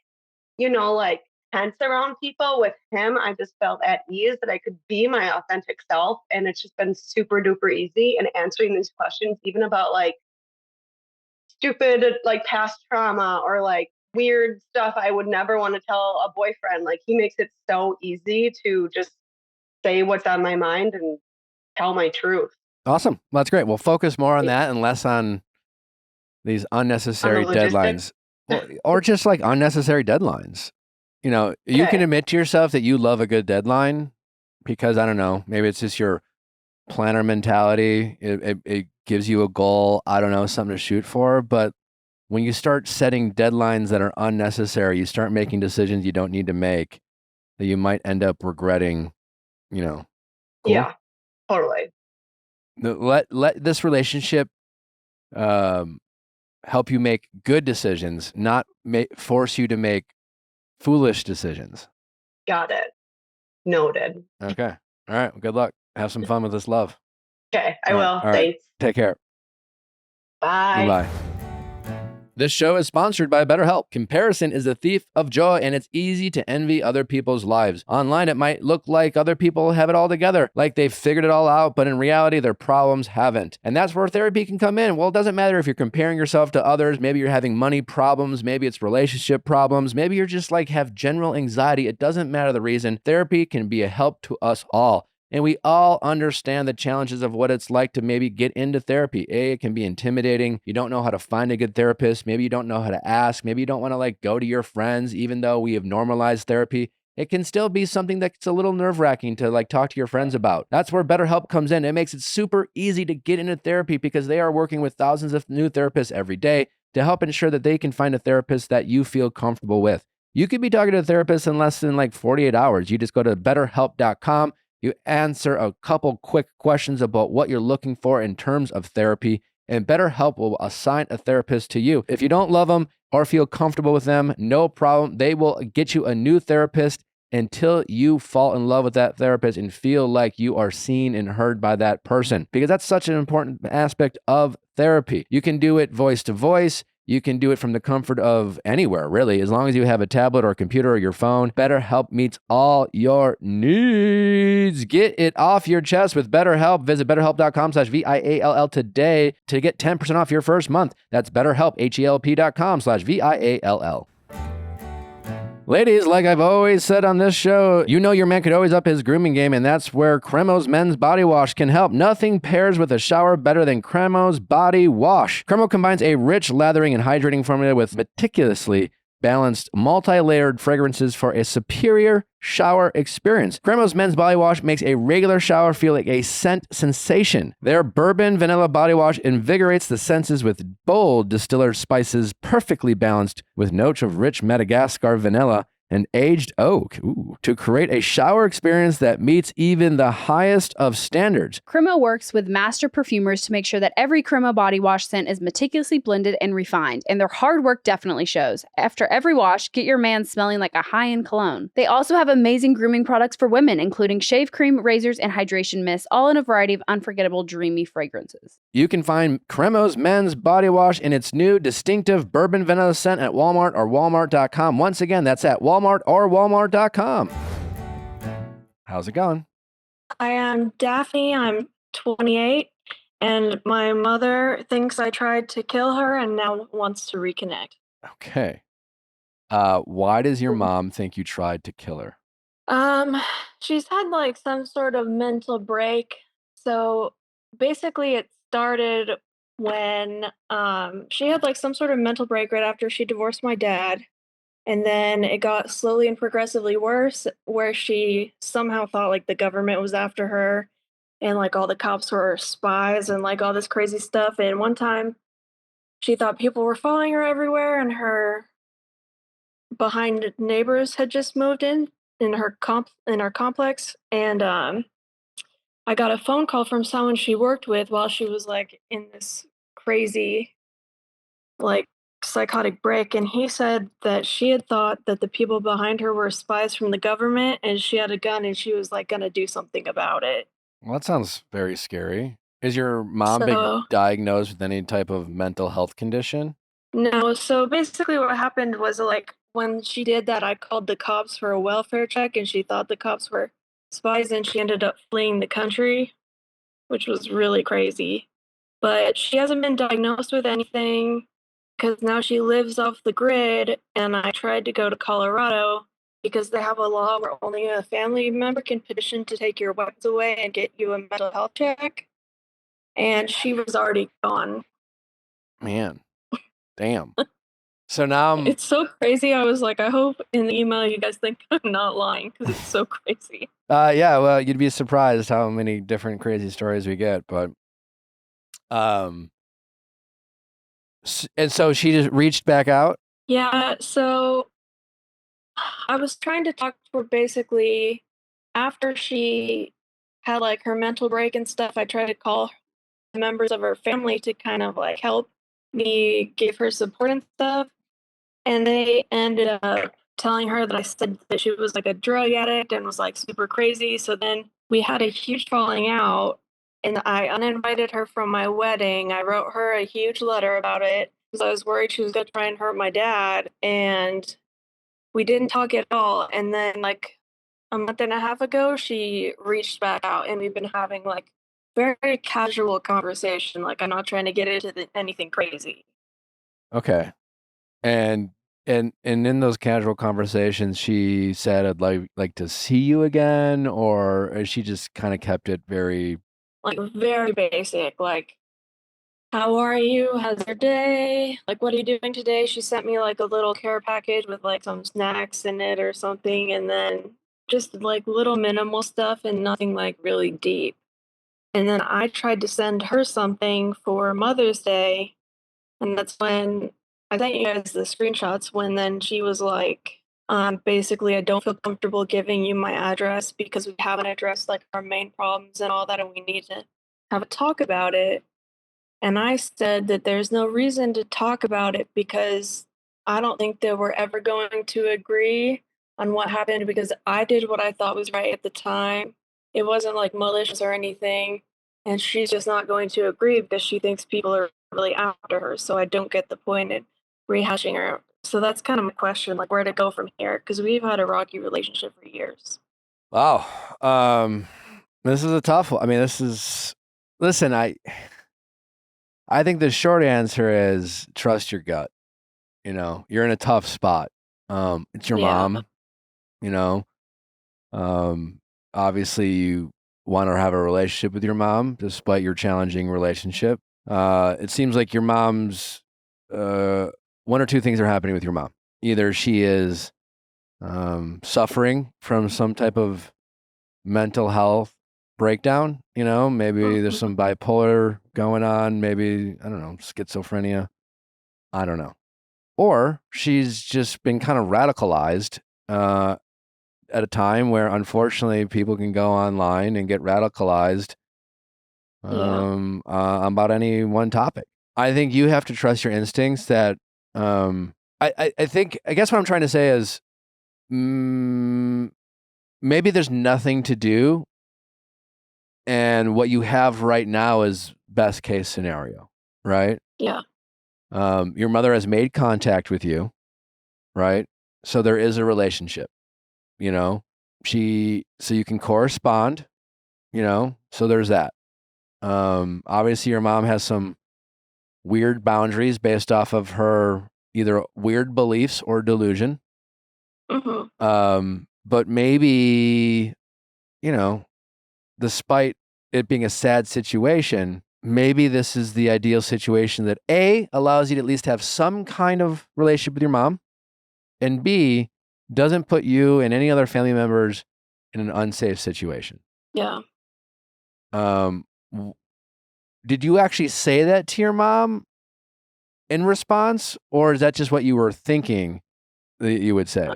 tense around people. With him, I just felt at ease that I could be my authentic self, and it's just been super duper easy. And answering these questions, even about like stupid like past trauma or like weird stuff I would never want to tell a boyfriend, like he makes it so easy to just say what's on my mind and tell my truth. Awesome. Well, that's great. We'll focus more on that and less on these unnecessary deadlines or just like unnecessary deadlines. You can admit to yourself that you love a good deadline because, I don't know, maybe it's just your planner mentality. It gives you a goal, I don't know, something to shoot for. But when you start setting deadlines that are unnecessary, you start making decisions you don't need to make that you might end up regretting, Cool? Yeah, totally. Let this relationship help you make good decisions, not force you to make foolish decisions. Got it. Noted. Okay. All right. Well, good luck. Have some fun with this love. Okay, I will. All right. Thanks. Take care. Bye. Bye. This show is sponsored by BetterHelp. Comparison is a thief of joy, and it's easy to envy other people's lives. Online, it might look like other people have it all together, like they've figured it all out, but in reality, their problems haven't. And that's where therapy can come in. Well, it doesn't matter if you're comparing yourself to others. Maybe you're having money problems. Maybe it's relationship problems. Maybe you're just like have general anxiety. It doesn't matter the reason. Therapy can be a help to us all. And we all understand the challenges of what it's like to maybe get into therapy. It can be intimidating. You don't know how to find a good therapist. Maybe you don't know how to ask. Maybe you don't want to like go to your friends, even though we have normalized therapy. It can still be something that's a little nerve-wracking to like talk to your friends about. That's where BetterHelp comes in. It makes it super easy to get into therapy because they are working with thousands of new therapists every day to help ensure that they can find a therapist that you feel comfortable with. You could be talking to a therapist in less than like 48 hours. You just go to betterhelp.com. You answer a couple quick questions about what you're looking for in terms of therapy, and BetterHelp will assign a therapist to you. If you don't love them or feel comfortable with them, no problem. They will get you a new therapist until you fall in love with that therapist and feel like you are seen and heard by that person, because that's such an important aspect of therapy. You can do it voice to voice. You can do it from the comfort of anywhere, really, as long as you have a tablet or a computer or your phone. BetterHelp meets all your needs. Get it off your chest with BetterHelp. Visit betterhelp.com/VIALL today to get 10% off your first month. That's BetterHelp, HELP.com/VIALL. Ladies, like I've always said on this show, you know your man could always up his grooming game, and that's where Cremo's Men's Body Wash can help. Nothing pairs with a shower better than Cremo's Body Wash. Cremo combines a rich, lathering, and hydrating formula with meticulously balanced, multi-layered fragrances for a superior shower experience. Cremo's Men's Body Wash makes a regular shower feel like a scent sensation. Their bourbon vanilla body wash invigorates the senses with bold distilled spices, perfectly balanced with notes of rich Madagascar vanilla and aged oak, to create a shower experience that meets even the highest of standards. Cremo works with master perfumers to make sure that every Cremo body wash scent is meticulously blended and refined, and their hard work definitely shows. After every wash, get your man smelling like a high-end cologne. They also have amazing grooming products for women, including shave cream, razors, and hydration mist, all in a variety of unforgettable, dreamy fragrances. You can find Cremo's Men's Body Wash in its new distinctive bourbon vanilla scent at Walmart or Walmart.com. Once again, that's at Walmart or Walmart.com. How's it going? I am Daphne. I'm 28, and my mother thinks I tried to kill her and now wants to reconnect. Okay. Why does your mom think you tried to kill her? She's had like some sort of mental break. So basically it started when she had like some sort of mental break right after she divorced my dad. And then it got slowly and progressively worse, where she somehow thought like the government was after her and like all the cops were spies and like all this crazy stuff. And one time she thought people were following her everywhere, and her behind neighbors had just moved in her complex. And I got a phone call from someone she worked with while she was like in this crazy like psychotic break, and he said that she had thought that the people behind her were spies from the government, and she had a gun and she was like gonna do something about it. Well, that sounds very scary. Is your mom been diagnosed with any type of mental health condition? No, so basically what happened was like when she did that, I called the cops for a welfare check, and she thought the cops were spies, and she ended up fleeing the country, which was really crazy. But she hasn't been diagnosed with anything, because now she lives off the grid, and I tried to go to Colorado because they have a law where only a family member can petition to take your weapons away and get you a mental health check, and she was already gone. Man, damn. So now it's so crazy. I was like, I hope in the email you guys think I'm not lying, because it's so crazy. Yeah, well, you'd be surprised how many different crazy stories we get, but and so she just reached back out? Yeah, so I was trying to talk to her basically after she had like her mental break and stuff. I tried to call members of her family to kind of like help me, give her support and stuff. And they ended up telling her that I said that she was like a drug addict and was like super crazy. So then we had a huge falling out, and I uninvited her from my wedding. I wrote her a huge letter about it because I was worried she was going to try and hurt my dad. And we didn't talk at all. And then like a month and a half ago, she reached back out, and we've been having like very casual conversation. Like I'm not trying to get into anything crazy. Okay. And in those casual conversations, she said, "I'd like to see you again," or she just kind of kept it very very basic, like, how are you? How's your day? Like, what are you doing today? She sent me like a little care package with like some snacks in it or something, and then just like little minimal stuff and nothing like really deep. And then I tried to send her something for Mother's Day, and that's when I sent you guys the screenshots, when then she was like, basically, I don't feel comfortable giving you my address because we haven't addressed like our main problems and all that, and we need to have a talk about it. And I said that there's no reason to talk about it because I don't think that we're ever going to agree on what happened because I did what I thought was right at the time. It wasn't like malicious or anything. And she's just not going to agree because she thinks people are really after her. So I don't get the point in rehashing her. So that's kind of my question, like where to go from here, because we've had a rocky relationship for years. Wow. This is a tough one. I mean, listen, I think the short answer is trust your gut. You know, you're in a tough spot. It's your mom, you know. Obviously you want to have a relationship with your mom despite your challenging relationship. It seems like your mom's one or two things are happening with your mom. Either she is suffering from some type of mental health breakdown, you know, maybe there's some bipolar going on, maybe, I don't know, schizophrenia. I don't know. Or she's just been kind of radicalized at a time where unfortunately people can go online and get radicalized about any one topic. I think you have to trust your instincts that I guess what I'm trying to say is maybe there's nothing to do and what you have right now is best case scenario, right? Yeah. Your mother has made contact with you, right? So there is a relationship, you know, so you can correspond, you know, so there's that. Obviously your mom has some weird boundaries based off of her either weird beliefs or delusion. But maybe, you know, despite it being a sad situation, maybe this is the ideal situation that A, allows you to at least have some kind of relationship with your mom, and B, doesn't put you and any other family members in an unsafe situation. Yeah. Did you actually say that to your mom in response, or is that just what you were thinking that you would say?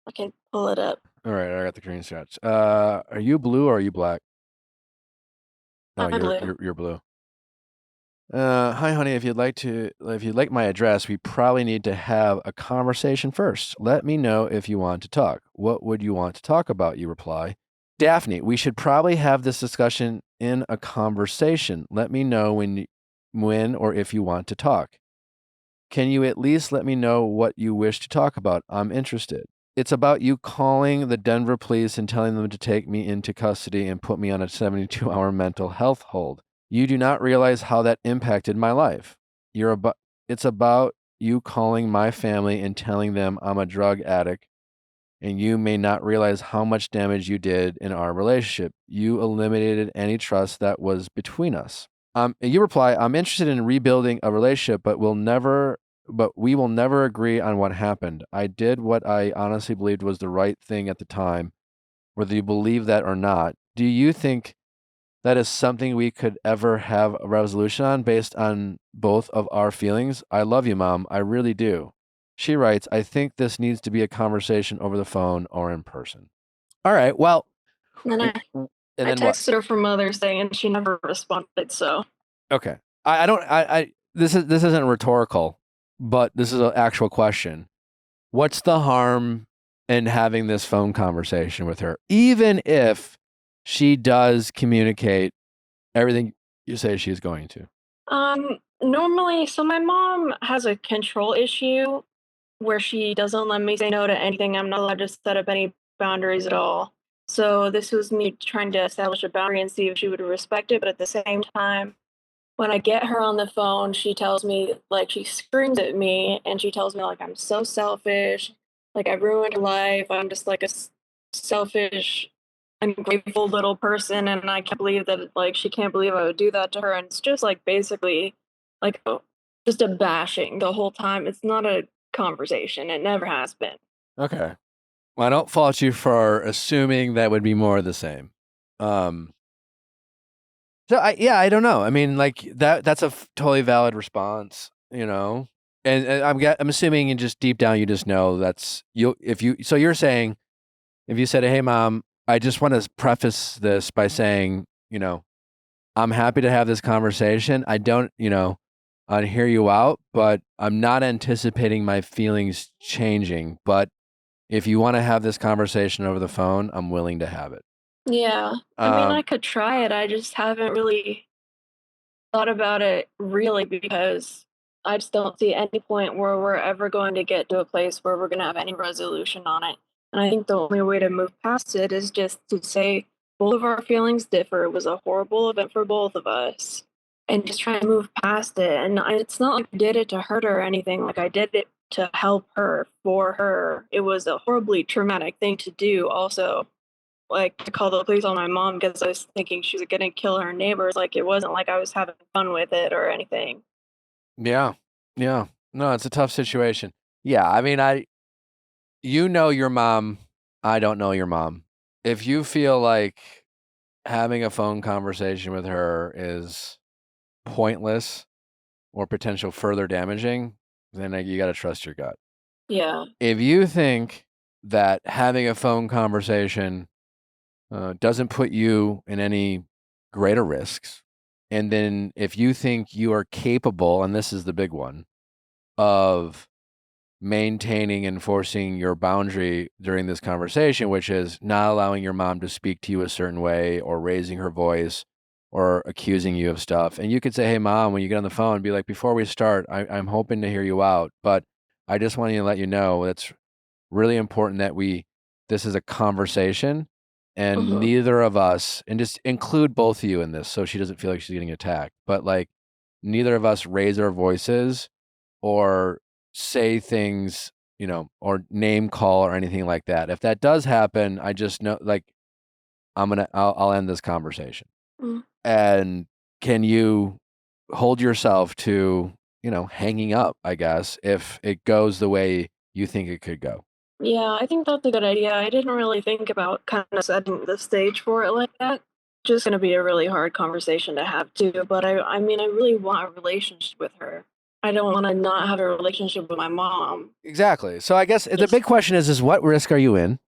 I can pull it up. All right, I got the screenshots. Are you blue or are you black? No, I'm blue. you're blue. Hi, honey. If you'd like my address, we probably need to have a conversation first. Let me know if you want to talk. What would you want to talk about? You reply. Daphne, we should probably have this discussion in a conversation. Let me know when or if you want to talk. Can you at least let me know what you wish to talk about? I'm interested. It's about you calling the Denver police and telling them to take me into custody and put me on a 72-hour mental health hold. You do not realize how that impacted my life. It's about you calling my family and telling them I'm a drug addict, and you may not realize how much damage you did in our relationship. You eliminated any trust that was between us. You reply, I'm interested in rebuilding a relationship, but we will never agree on what happened. I did what I honestly believed was the right thing at the time, whether you believe that or not. Do you think that is something we could ever have a resolution on based on both of our feelings? I love you, Mom. I really do. She writes, I think this needs to be a conversation over the phone or in person. All right. Well, And then I texted her for Mother's Day and she never responded. So okay. This isn't rhetorical, but this is an actual question. What's the harm in having this phone conversation with her, even if she does communicate everything you say she's going to? Normally, so my mom has a control issue where she doesn't let me say no to anything. I'm not allowed to set up any boundaries at all. So this was me trying to establish a boundary and see if she would respect it. But at the same time, when I get her on the phone, she tells me, like, she screams at me and she tells me, like, I'm so selfish. Like, I ruined her life. I'm just like a selfish, ungrateful little person. And I can't believe that, like, she can't believe I would do that to her. And it's just like basically like just a bashing the whole time. It's not a conversation. It never has been. Okay. Well, I don't fault you for assuming that would be more of the same. So I don't know. I mean, like that's a totally valid response, you know. And I'm assuming, and just deep down, you just know that's you. So you're saying, if you said, "Hey, Mom, I just want to preface this by saying, you know, I'm happy to have this conversation. I don't, I'd hear you out, but I'm not anticipating my feelings changing. But if you want to have this conversation over the phone, I'm willing to have it. Yeah. I mean, I could try it. I just haven't really thought about it really because I just don't see any point where we're ever going to get to a place where we're going to have any resolution on it. And I think the only way to move past it is just to say both of our feelings differ. It was a horrible event for both of us. And just try to move past it. And it's not like I did it to hurt her or anything. Like I did it to help her, for her. It was a horribly traumatic thing to do also. Like to call the police on my mom because I was thinking she was gonna kill her neighbors. Like it wasn't like I was having fun with it or anything. Yeah. Yeah. No, it's a tough situation. Yeah. I mean, you know your mom. I don't know your mom. If you feel like having a phone conversation with her is pointless or potential further damaging, then you got to trust your gut. Yeah. If you think that having a phone conversation doesn't put you in any greater risks, and then if you think you are capable, and this is the big one, of maintaining and enforcing your boundary during this conversation, which is not allowing your mom to speak to you a certain way or raising her voice or accusing you of stuff. And you could say, hey, mom, when you get on the phone, be like, before we start, I'm hoping to hear you out, but I just want to let you know it's really important that this is a conversation and neither of us, and just include both of you in this so she doesn't feel like she's getting attacked, but like neither of us raise our voices or say things, or name call or anything like that. If that does happen, I just know, like, I'll end this conversation. And can you hold yourself to, hanging up, I guess, if it goes the way you think it could go? Yeah, I think that's a good idea. I didn't really think about kind of setting the stage for it like that. Just gonna be a really hard conversation to have too. But I mean, I really want a relationship with her. I don't want to not have a relationship with my mom. Exactly. So I guess the big question is what risk are you in?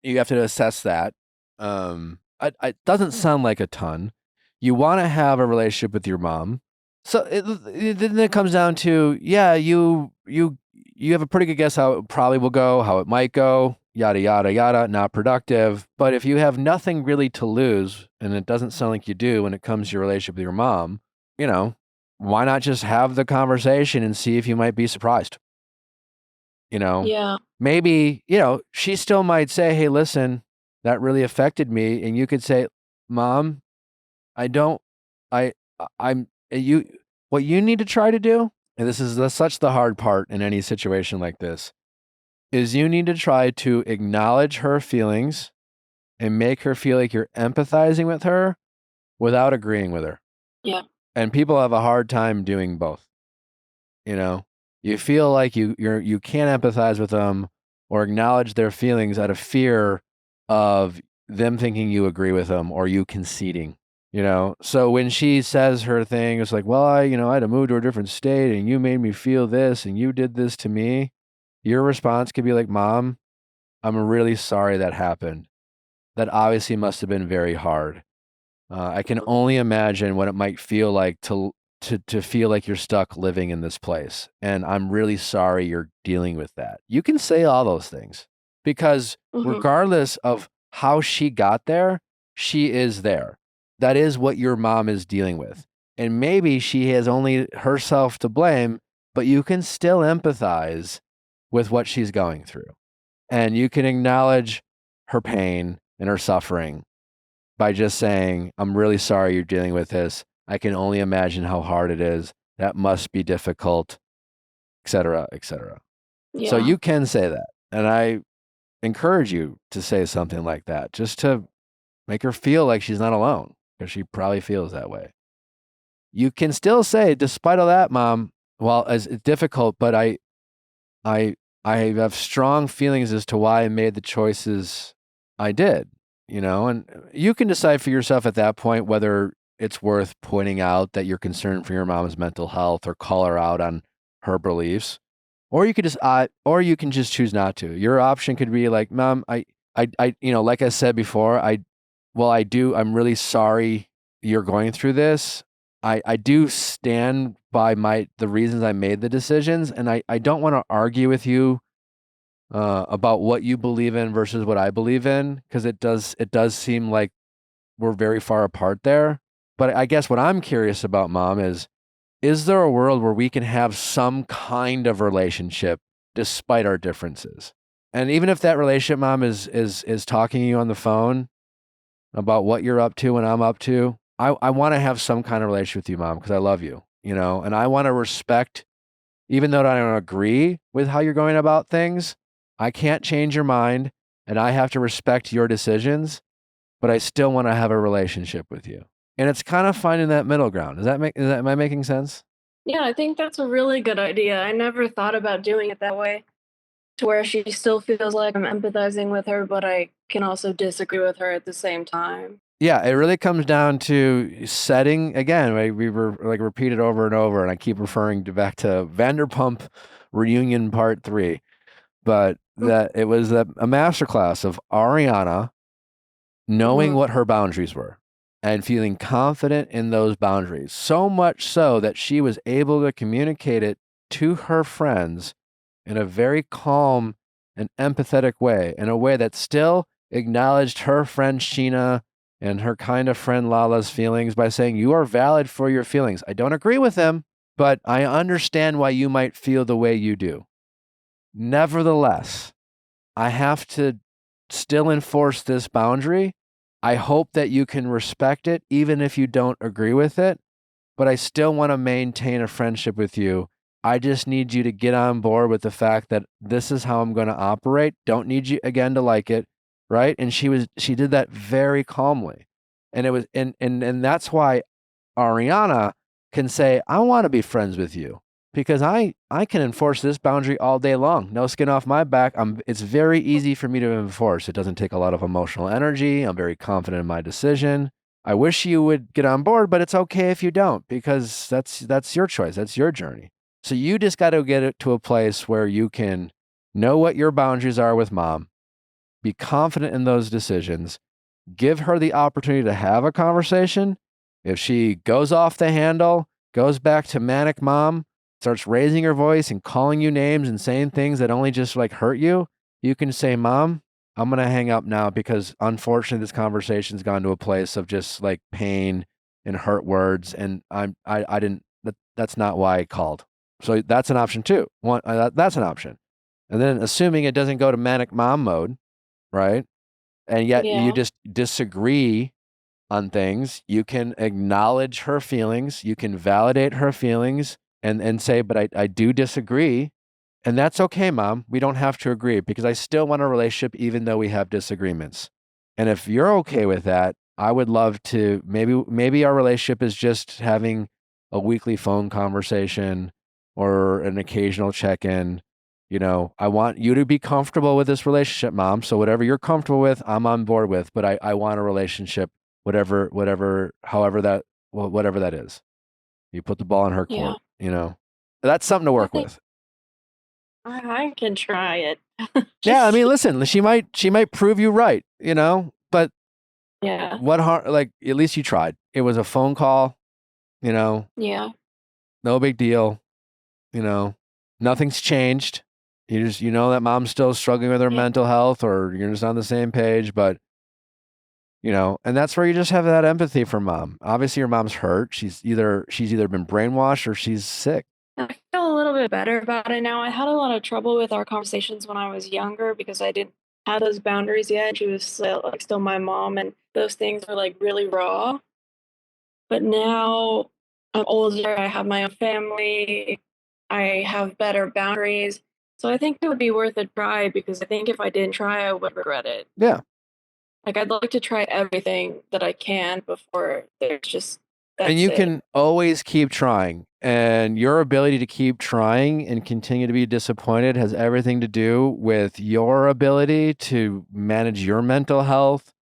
You have to assess that. It doesn't sound like a ton. You want to have a relationship with your mom. So then it comes down to, yeah, you have a pretty good guess how it probably will go, how it might go, yada, yada, yada, not productive. But if you have nothing really to lose, and it doesn't sound like you do when it comes to your relationship with your mom, why not just have the conversation and see if you might be surprised? Yeah. Maybe, she still might say, hey, listen, that really affected me. And you could say, Mom, what you need to try to do, and this is such the hard part in any situation like this, is you need to try to acknowledge her feelings and make her feel like you're empathizing with her without agreeing with her. Yeah. And people have a hard time doing both. You feel like you can't empathize with them or acknowledge their feelings out of fear of them thinking you agree with them or you conceding. So when she says her thing, it's like, well, I had to move to a different state and you made me feel this and you did this to me. Your response could be like, Mom, I'm really sorry that happened. That obviously must have been very hard. I can only imagine what it might feel like to feel like you're stuck living in this place. And I'm really sorry you're dealing with that. You can say all those things because regardless of how she got there, she is there. That is what your mom is dealing with. And maybe she has only herself to blame, but you can still empathize with what she's going through. And you can acknowledge her pain and her suffering by just saying, I'm really sorry you're dealing with this. I can only imagine how hard it is. That must be difficult, et cetera, et cetera. Yeah. So you can say that. And I encourage you to say something like that just to make her feel like she's not alone because she probably feels that way. You can still say, despite all that, Mom, well, as it's difficult, but I have strong feelings as to why I made the choices I did, and you can decide for yourself at that point whether it's worth pointing out that you're concerned for your mom's mental health or call her out on her beliefs, or you could just choose not to. Your option could be like, Mom, I like I said before, I'm really sorry you're going through this. I do stand by the reasons I made the decisions, and I don't want to argue with you about what you believe in versus what I believe in, because it does seem like we're very far apart there. But I guess what I'm curious about, Mom, is there a world where we can have some kind of relationship despite our differences? And even if that relationship, Mom, is talking to you on the phone about what you're up to and I'm up to, I want to have some kind of relationship with you, Mom, because I love you, and I want to respect, even though I don't agree with how you're going about things. I can't change your mind, and I have to respect your decisions, but I still want to have a relationship with you. And it's kind of finding that middle ground. Am I making sense? Yeah, I think that's a really good idea. I never thought about doing it that way, to where she still feels like I'm empathizing with her, but I can also disagree with her at the same time. Yeah, it really comes down to setting, again, we were like repeated over and over, and I keep referring back to Vanderpump Reunion Part 3, but that it was a masterclass of Ariana knowing what her boundaries were and feeling confident in those boundaries, so much so that she was able to communicate it to her friends in a very calm and empathetic way, in a way that still acknowledged her friend Sheena and her kind of friend Lala's feelings by saying, you are valid for your feelings. I don't agree with them, but I understand why you might feel the way you do. Nevertheless, I have to still enforce this boundary. I hope that you can respect it, even if you don't agree with it, but I still want to maintain a friendship with you. I just need you to get on board with the fact that this is how I'm going to operate. Don't need you again to like it, right? And she did that very calmly. And it was and that's why Ariana can say, I want to be friends with you, because I can enforce this boundary all day long. No skin off my back. It's very easy for me to enforce. It doesn't take a lot of emotional energy. I'm very confident in my decision. I wish you would get on board, but it's okay if you don't, because that's your choice. That's your journey. So you just got to get it to a place where you can know what your boundaries are with Mom, be confident in those decisions, give her the opportunity to have a conversation. If she goes off the handle, goes back to manic Mom, starts raising her voice and calling you names and saying things that only just like hurt you, you can say, Mom, I'm going to hang up now, because unfortunately this conversation's gone to a place of just like pain and hurt words. And that's not why I called. So that's an option too. That's an option. And then assuming it doesn't go to manic Mom mode, right? And yet you just disagree on things, you can acknowledge her feelings, you can validate her feelings and say, but I do disagree. And that's okay, Mom. We don't have to agree, because I still want a relationship even though we have disagreements. And if you're okay with that, I would love to, maybe our relationship is just having a weekly phone conversation or an occasional check-in. I want you to be comfortable with this relationship, Mom. So whatever you're comfortable with, I'm on board with, but I want a relationship, whatever that is. You put the ball in her court, That's something to work with. I can try it. Yeah, I mean, listen, she might prove you right, but what harm, like, at least you tried. It was a phone call, Yeah. no big deal, nothing's changed. You just, that Mom's still struggling with her mental health, or you're just on the same page, but and that's where you just have that empathy for Mom. Obviously your mom's hurt. She's either been brainwashed or she's sick. I feel a little bit better about it now. I had a lot of trouble with our conversations when I was younger, because I didn't have those boundaries yet. She was still my mom, and those things were like really raw. But now I'm older, I have my own family, I have better boundaries. So I think it would be worth a try, because I think if I didn't try, I would regret it. Yeah. Like, I'd like to try everything that I can before there's just and you can always keep trying. And your ability to keep trying and continue to be disappointed has everything to do with your ability to manage your mental health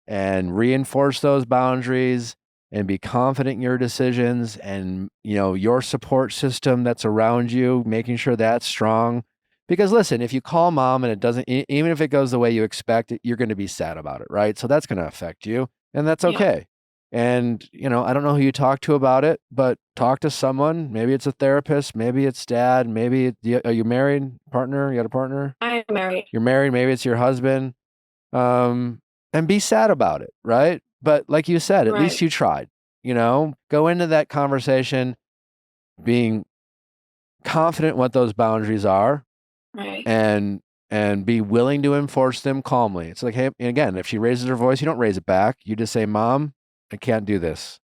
and reinforce those boundaries and be confident in your decisions, and your support system that's around you, making sure that's strong. Because listen, if you call Mom and it doesn't, even if it goes the way you expect, you're going to be sad about it, right? So that's going to affect you, and that's okay. And, I don't know who you talk to about it, but talk to someone. Maybe it's a therapist. Maybe it's dad. Maybe are you married? Partner? You got a partner? I am married. You're married. Maybe it's your husband. And be sad about it, right? But like you said, at least you tried. Go into that conversation being confident what those boundaries are, Right. and be willing to enforce them calmly. It's like, hey, and again, if she raises her voice, you don't raise it back. You just say, Mom, I can't do this.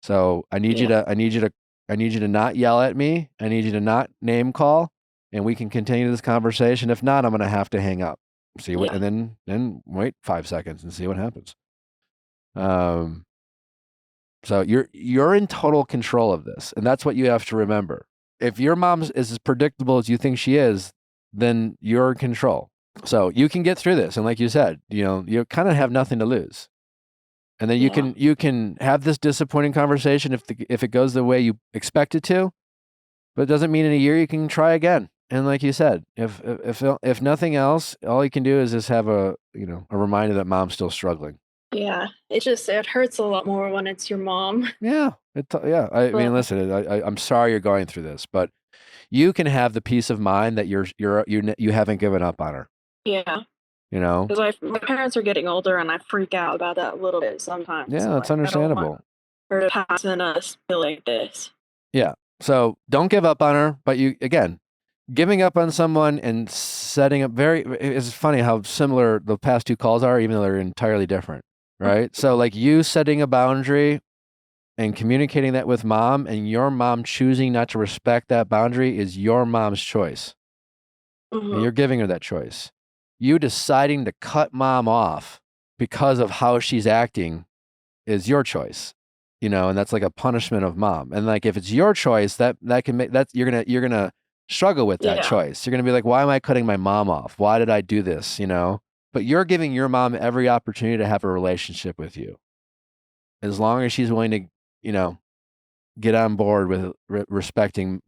So I need you to not yell at me. I need you to not name call, and we can continue this conversation. If not, I'm going to have to hang up. See what, and then wait 5 seconds and see what happens. So you're in total control of this, and that's what you have to remember. If your mom is as predictable as you think she is, then you're in control. So you can get through this, and like you said, you kind of have nothing to lose. And then you can have this disappointing conversation if it goes the way you expect it to, but it doesn't mean in a year you can try again. And like you said, if nothing else, all you can do is just have a reminder that mom's still struggling. Yeah, it hurts a lot more when it's your mom. Yeah, I mean, listen, I'm sorry you're going through this, but you can have the peace of mind that you haven't given up on her. Yeah. Because my parents are getting older, and I freak out about that a little bit sometimes. Yeah, that's understandable. I don't want her to pass in us feel like this. Yeah, so don't give up on her. But giving up on someone and setting up it's funny how similar the past two calls are, even though they're entirely different, right? So like you setting a boundary and communicating that with mom, and your mom choosing not to respect that boundary is your mom's choice. Mm-hmm. And you're giving her that choice. You deciding to cut mom off because of how she's acting is your choice, and that's like a punishment of mom. And like, if it's your choice, that can make that you're going to struggle with that choice. You're going to be like, why am I cutting my mom off? Why did I do this? But you're giving your mom every opportunity to have a relationship with you. As long as she's willing to, get on board with respecting,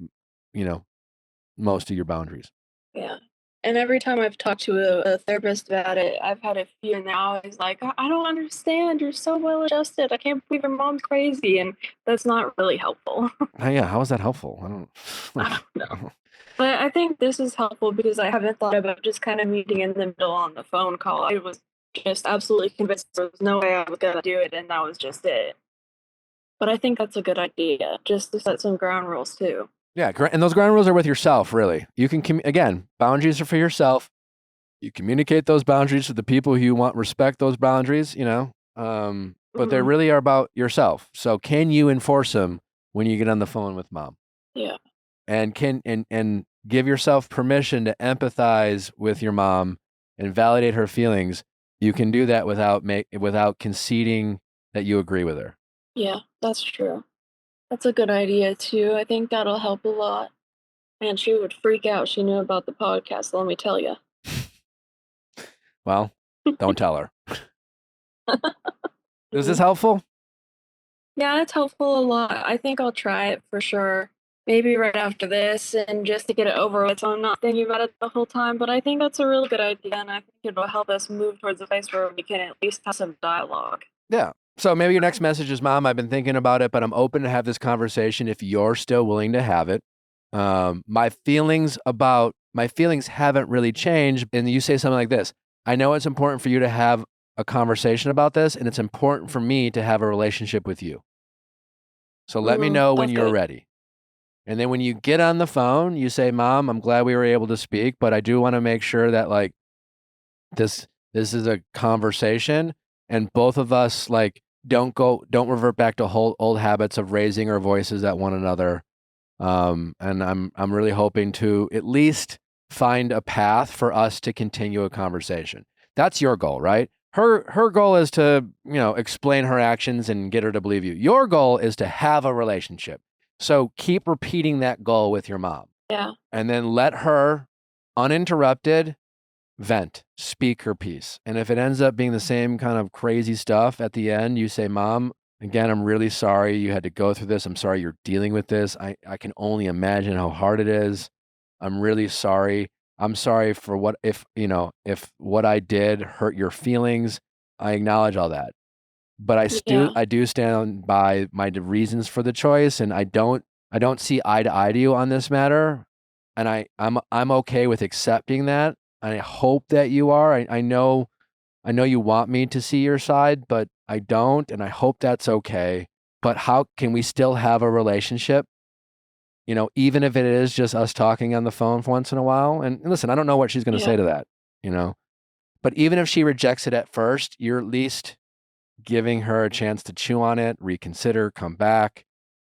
most of your boundaries. Yeah. And every time I've talked to a therapist about it, I've had a few, and they're always like, I don't understand. You're so well adjusted. I can't believe your mom's crazy. And that's not really helpful. How is that helpful? I don't know. But I think this is helpful because I haven't thought about just kind of meeting in the middle on the phone call. I was just absolutely convinced there was no way I was going to do it, and that was just it. But I think that's a good idea, just to set some ground rules too. Yeah, and those ground rules are with yourself, really. You can, again, boundaries are for yourself. You communicate those boundaries to the people who you want respect those boundaries, but they really are about yourself. So can you enforce them when you get on the phone with mom? Yeah. And and give yourself permission to empathize with your mom and validate her feelings. You can do that without conceding that you agree with her. Yeah, that's true. That's a good idea too. I think that'll help a lot. Man, she would freak out. She knew about the podcast, let me tell you. Well, don't tell her. Is this helpful? Yeah, it's helpful a lot. I think I'll try it for sure. Maybe right after this, and just to get it over with, so I'm not thinking about it the whole time. But I think that's a really good idea, and I think it'll help us move towards a place where we can at least have some dialogue. Yeah. So maybe your next message is, Mom, I've been thinking about it, but I'm open to have this conversation if you're still willing to have it. My feelings haven't really changed. And you say something like this: I know it's important for you to have a conversation about this, and it's important for me to have a relationship with you. So let me know when you're ready. And then when you get on the phone, you say, Mom, I'm glad we were able to speak, but I do want to make sure that like this is a conversation, and both of us don't revert back to old habits of raising our voices at one another. And I'm really hoping to at least find a path for us to continue a conversation. That's your goal, right? Her goal is to, explain her actions and get her to believe you. Your goal is to have a relationship. So keep repeating that goal with your mom. Yeah. And then let her, uninterrupted, vent, speak her piece. And if it ends up being the same kind of crazy stuff at the end, you say, Mom, again, I'm really sorry you had to go through this. I'm sorry you're dealing with this. I can only imagine how hard it is. I'm really sorry. I'm sorry for if what I did hurt your feelings. I acknowledge all that. but Yeah. I do stand by my reasons for the choice, and I don't see eye to eye to you on this matter, and I'm okay with accepting that. I hope that you are. I know you want me to see your side, but I don't, and I hope that's okay. But how can we still have a relationship? You know, even if it is just us talking on the phone once in a while. And listen, I don't know what she's going to Yeah. say to that, you know. But even if she rejects it at first, you're at least giving her a chance to chew on it, reconsider, come back.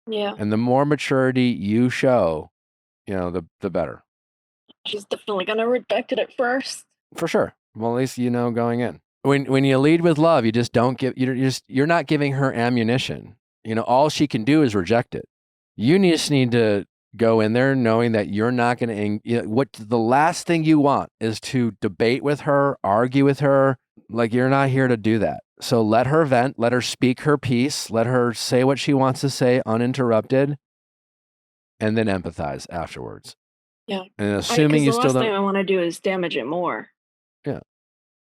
Yeah. And the more maturity you show, you know, the better. She's definitely gonna reject it at first. For sure. Well, at least you know going in. When you lead with love, you just don't give you're not giving her ammunition. You know, all she can do is reject it. You just need to go in there knowing that you're not going to what the last thing you want is to debate with her, argue with her. Like, you're not here to do that. So let her vent, let her speak her piece, let her say what she wants to say uninterrupted, and then empathize afterwards. Yeah. And assuming you the still last thing don't. I want to do is damage it more. Yeah.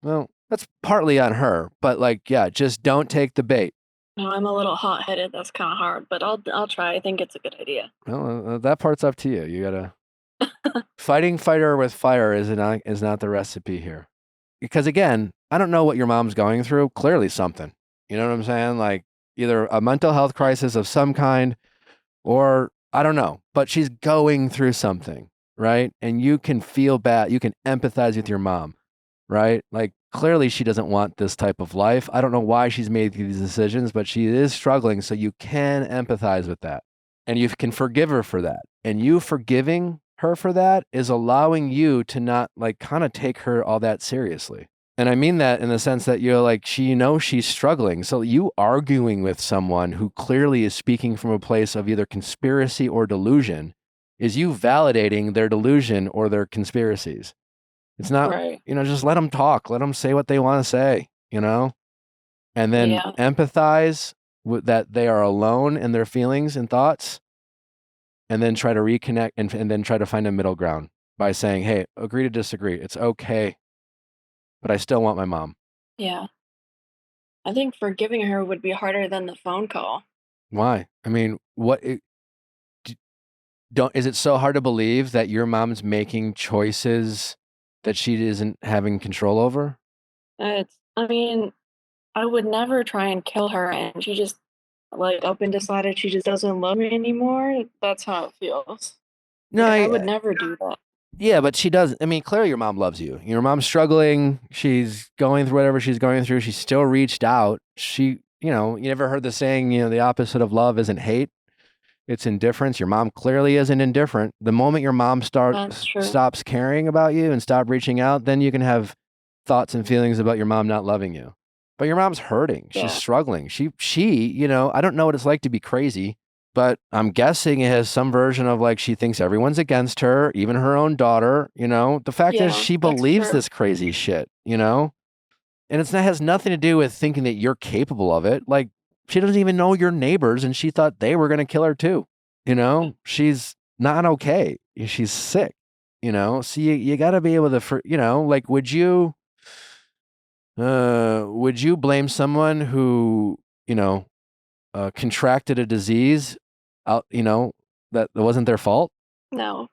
Well, that's partly on her, but like, yeah, just don't take the bait. No, I'm a little hot-headed. That's kind of hard, but I'll try. I think it's a good idea. Well, that part's up to you. You gotta fighting fire with fire is not the recipe here. Because again, I don't know what your mom's going through. Clearly something. You know what I'm saying? Like, either a mental health crisis of some kind, or I don't know, but she's going through something, right? And you can feel bad. You can empathize with your mom, right? Like, clearly she doesn't want this type of life. I don't know why she's made these decisions, but she is struggling. So you can empathize with that, and you can forgive her for that. And you forgiving her for that is allowing you to not like kind of take her all that seriously. And I mean that in the sense that you're like, she's struggling. So you arguing with someone who clearly is speaking from a place of either conspiracy or delusion is you validating their delusion or their conspiracies. It's not, Right. you know, just let them talk, let them say what they want to say, you know, and then Yeah. empathize with that they are alone in their feelings and thoughts, and then try to reconnect and then try to find a middle ground by saying, hey, agree to disagree. It's okay, but I still want my mom. Yeah. I think forgiving her would be harder than the phone call. Why? I mean, is it so hard to believe that your mom's making choices that she isn't having control over? I mean, I would never try and kill her, and she just like up and decided she just doesn't love me anymore. That's how it feels. No, Like, I would never do that. yeah, but she doesn't. I mean, clearly your mom loves you. Your mom's struggling. She's going through whatever she's going through. She still reached out. She, you know, you never heard the saying, you know, the opposite of love isn't hate. It's indifference. Your mom clearly isn't indifferent. The moment your mom That's true. stops caring about you and stop reaching out, then you can have thoughts and feelings about your mom not loving you. But your mom's hurting. She's Yeah. struggling. She, you know, I don't know what it's like to be crazy, but I'm guessing it has some version of like she thinks everyone's against her, even her own daughter. You know, the fact is Yeah, she that's believes true. this crazy shit, you know, and has nothing to do with thinking that you're capable of it. Like, she doesn't even know your neighbors, and she thought they were going to kill her too. You know, she's not okay. She's sick, you know, so you got to be able to, you know, like, would you blame someone who, you know, contracted a disease out, you know, that wasn't their fault? No.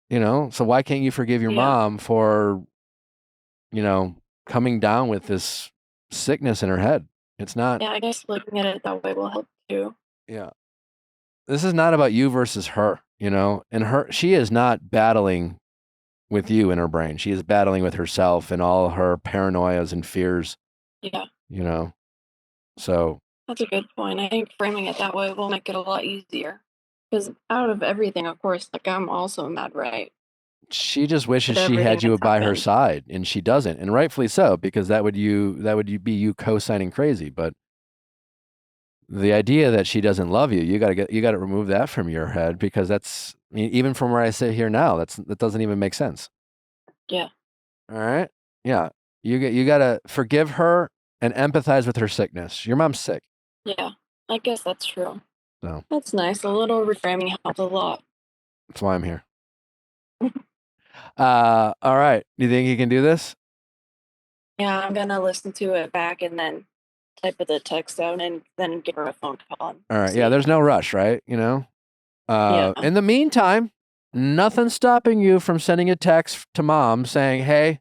You know, so why can't you forgive your Yeah. mom for, you know, coming down with this sickness in her head? It's not. Yeah, I guess looking at it that way will help too. Yeah. This is not about you versus her, you know, and she is not battling with you in her brain. She is battling with herself and all her paranoias and fears, Yeah, you know, so. that's a good point. I think framing it that way will make it a lot easier. Because out of everything, of course, like, I'm also mad, right? She just wishes At she everything had you that's by her happened. side, and she doesn't, and rightfully so, because that would be you co-signing crazy. But the idea that she doesn't love you, you got to remove that from your head, because that's, I mean, even from where I sit here now, that doesn't even make sense. Yeah. All right, yeah, you got to forgive her and empathize with her sickness. Your mom's sick. Yeah, I guess that's true. So That's nice. A little reframing helps a lot. that's why I'm here. All right, do you think you can do this? Yeah, I'm gonna listen to it back and then type of the text out and then give her a phone call. All right. Yeah, there's no rush, right? You know? Yeah. In the meantime, nothing's stopping you from sending a text to mom saying, hey,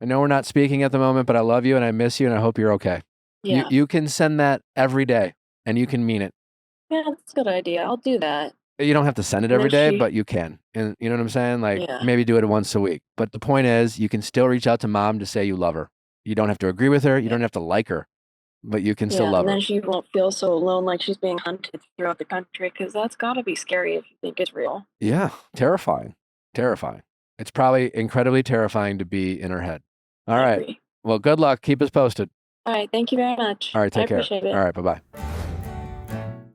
I know we're not speaking at the moment, but I love you and I miss you and I hope you're okay. Yeah. You can send that every day and you can mean it. Yeah, that's a good idea. I'll do that. You don't have to send it And every then day, but you can. And you know what I'm saying? Like Yeah. maybe do it once a week. But the point is you can still reach out to mom to say you love her. You don't have to agree with her. You don't have to like her, but you can still love and her. then she won't feel so alone like she's being hunted throughout the country, because that's got to be scary if you think it's real. Yeah. Terrifying. Terrifying. It's probably incredibly terrifying to be in her head. All I right. agree. Well, good luck. Keep us posted. All right. Thank you very much. All right. Take care. I appreciate it. All right. Bye-bye.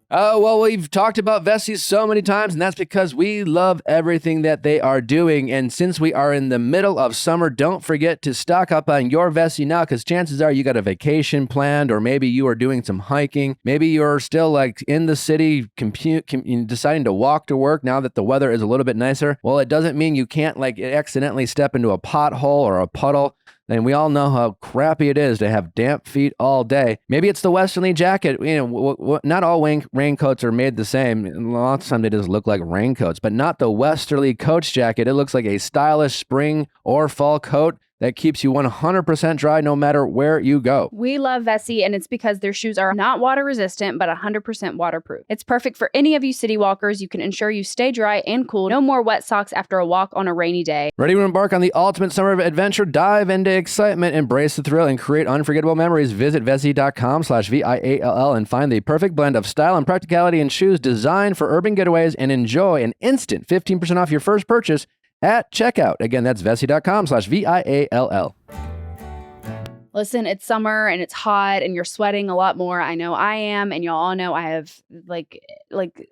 Oh, well, we've talked about Vessi so many times, and that's because we love everything that they are doing. And since we are in the middle of summer, don't forget to stock up on your Vessi now, because chances are you got a vacation planned, or maybe you are doing some hiking. Maybe you're still like in the city deciding to walk to work now that the weather is a little bit nicer. Well, it doesn't mean you can't like accidentally step into a pothole or a puddle. And we all know how crappy it is to have damp feet all day. Maybe it's the Westerly jacket. You know, not all raincoats are made the same. Lots of times they just look like raincoats, but not the Westerly coach jacket. It looks like a stylish spring or fall coat that keeps you 100% dry no matter where you go. We love Vessi, and it's because their shoes are not water resistant, but 100% waterproof. It's perfect for any of you city walkers. You can ensure you stay dry and cool. No more wet socks after a walk on a rainy day. Ready to embark on the ultimate summer of adventure? Dive into excitement, embrace the thrill, and create unforgettable memories. Visit Vessi.com/VIALL and find the perfect blend of style and practicality in shoes designed for urban getaways, and enjoy an instant 15% off your first purchase at checkout. Again, that's Vessi.com/VIALL. Listen, it's summer and it's hot and you're sweating a lot more. I know I am, and y'all all know I have like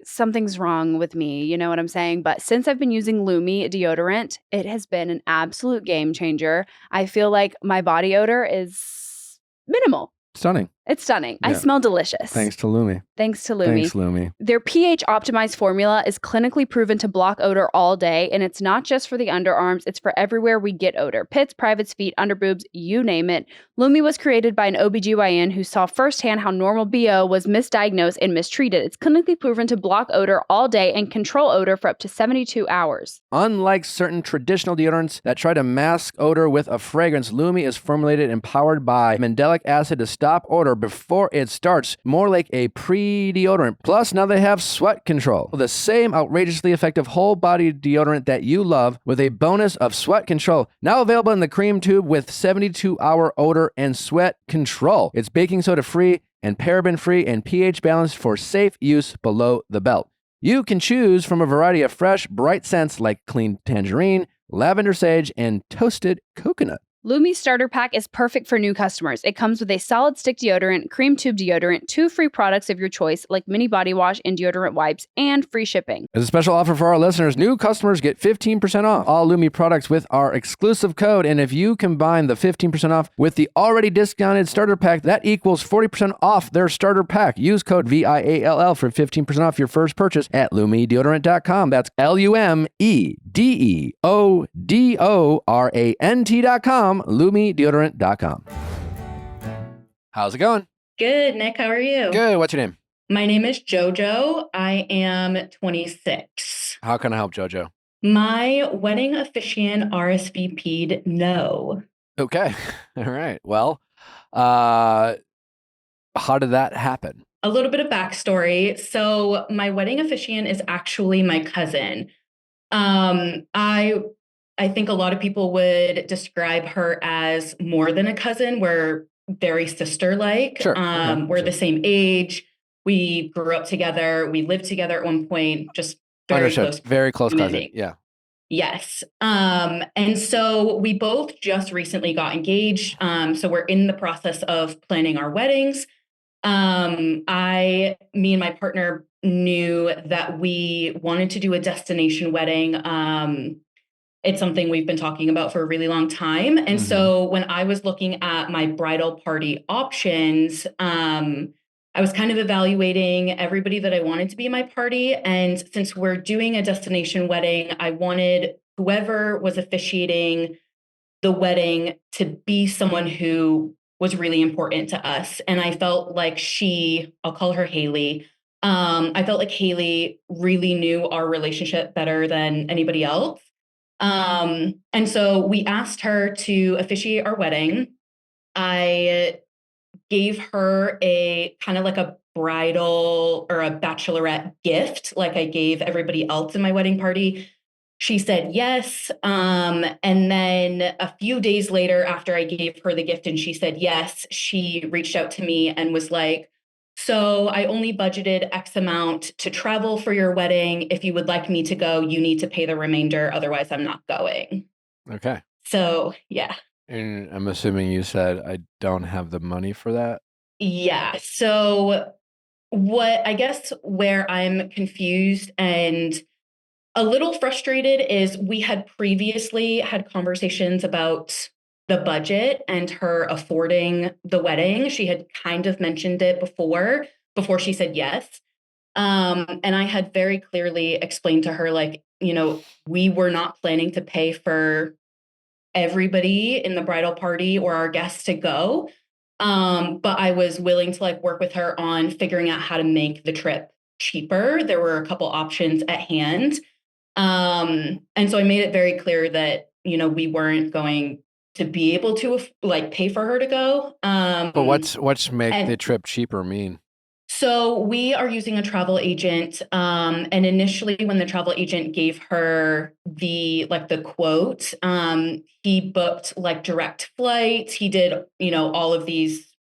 something's wrong with me. You know what I'm saying? But since I've been using Lumi deodorant, it has been an absolute game changer. I feel like my body odor is minimal. Stunning. It's stunning. Yeah. I smell delicious. Thanks to Lumi. Thanks to Lumi. Thanks, Lumi. Their pH optimized formula is clinically proven to block odor all day, and it's not just for the underarms, it's for everywhere we get odor. Pits, privates, feet, underboobs, you name it. Lumi was created by an OBGYN who saw firsthand how normal BO was misdiagnosed and mistreated. It's clinically proven to block odor all day and control odor for up to 72 hours. Unlike certain traditional deodorants that try to mask odor with a fragrance, Lumi is formulated and powered by mandelic acid to stop odor before it starts, more like a pre-deodorant. Plus, now they have sweat control, the same outrageously effective whole body deodorant that you love, with a bonus of sweat control. Now available in the cream tube with 72-hour odor and sweat control. It's baking soda free and paraben free and pH balanced for safe use below the belt. You can choose from a variety of fresh, bright scents like clean tangerine, lavender sage, and toasted coconut. Lumi's starter pack is perfect for new customers. It comes with a solid stick deodorant, cream tube deodorant, 2 free products of your choice like mini body wash and deodorant wipes, and free shipping. As a special offer for our listeners, new customers get 15% off all Lumi products with our exclusive code. And if you combine the 15% off with the already discounted starter pack, that equals 40% off their starter pack. Use code VIALL for 15% off your first purchase at LumiDeodorant.com. That's LumiDeodorant.com. LumiDeodorant.com. How's it going? Good, Nick. How are you? Good. What's your name? My name is JoJo. I am 26. How can I help, JoJo? My wedding officiant RSVP'd no. Okay. All right. Well, how did that happen? A little bit of backstory. So my wedding officiant is actually my cousin. I think a lot of people would describe her as more than a cousin. We're very sister-like. Sure. We're the same age. We grew up together. We lived together at one point. Just very close. Very close community. cousin. Yeah. Yes. And so we both just recently got engaged. So we're in the process of planning our weddings. Me and my partner knew that we wanted to do a destination wedding. It's something we've been talking about for a really long time. And so when I was looking at my bridal party options, I was kind of evaluating everybody that I wanted to be my party. And since we're doing a destination wedding, I wanted whoever was officiating the wedding to be someone who was really important to us. And I felt like I'll call her Haley. I felt like Haley really knew our relationship better than anybody else. And so we asked her to officiate our wedding. I gave her a kind of like a bridal or a bachelorette gift, like I gave everybody else in my wedding party. She said yes. And then a few days later, after I gave her the gift and she said yes, she reached out to me and was like, so I only budgeted X amount to travel for your wedding. If you would like me to go, you need to pay the remainder. Otherwise, I'm not going. Okay. So, yeah. And I'm assuming you said, I don't have the money for that? Yeah. So where I'm confused and a little frustrated is we had previously had conversations about the budget and her affording the wedding. She had kind of mentioned it before she said yes. And I had very clearly explained to her, like, we were not planning to pay for everybody in the bridal party or our guests to go. But I was willing to like work with her on figuring out how to make the trip cheaper. There were a couple options at hand. And so I made it very clear that, we weren't going to be able to like pay for her to go. But what's make the trip cheaper mean? So we are using a travel agent. And initially when the travel agent gave her the quote, he booked like direct flights. He did, all of these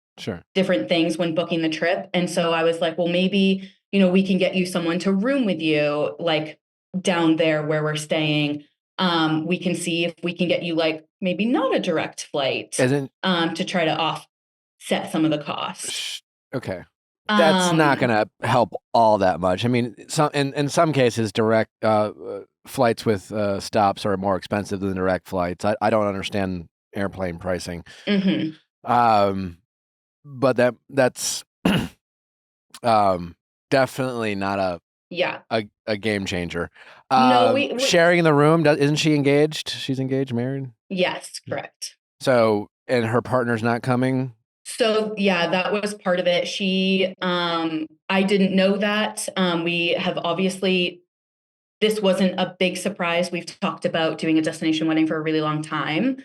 different things when booking the trip. And so I was like, well, maybe, we can get you someone to room with you, like down there where we're staying. We can see if we can get you like maybe not a direct flight to try to offset some of the costs. Okay. That's not going to help all that much. I mean, in some cases, direct flights with stops are more expensive than direct flights. I don't understand airplane pricing. Mm-hmm. But that's definitely not a game changer. No, sharing the room. Isn't she engaged? She's engaged, married? Yes, correct. So, and her partner's not coming? So yeah, that was part of it. I didn't know that. We have obviously, this wasn't a big surprise. We've talked about doing a destination wedding for a really long time.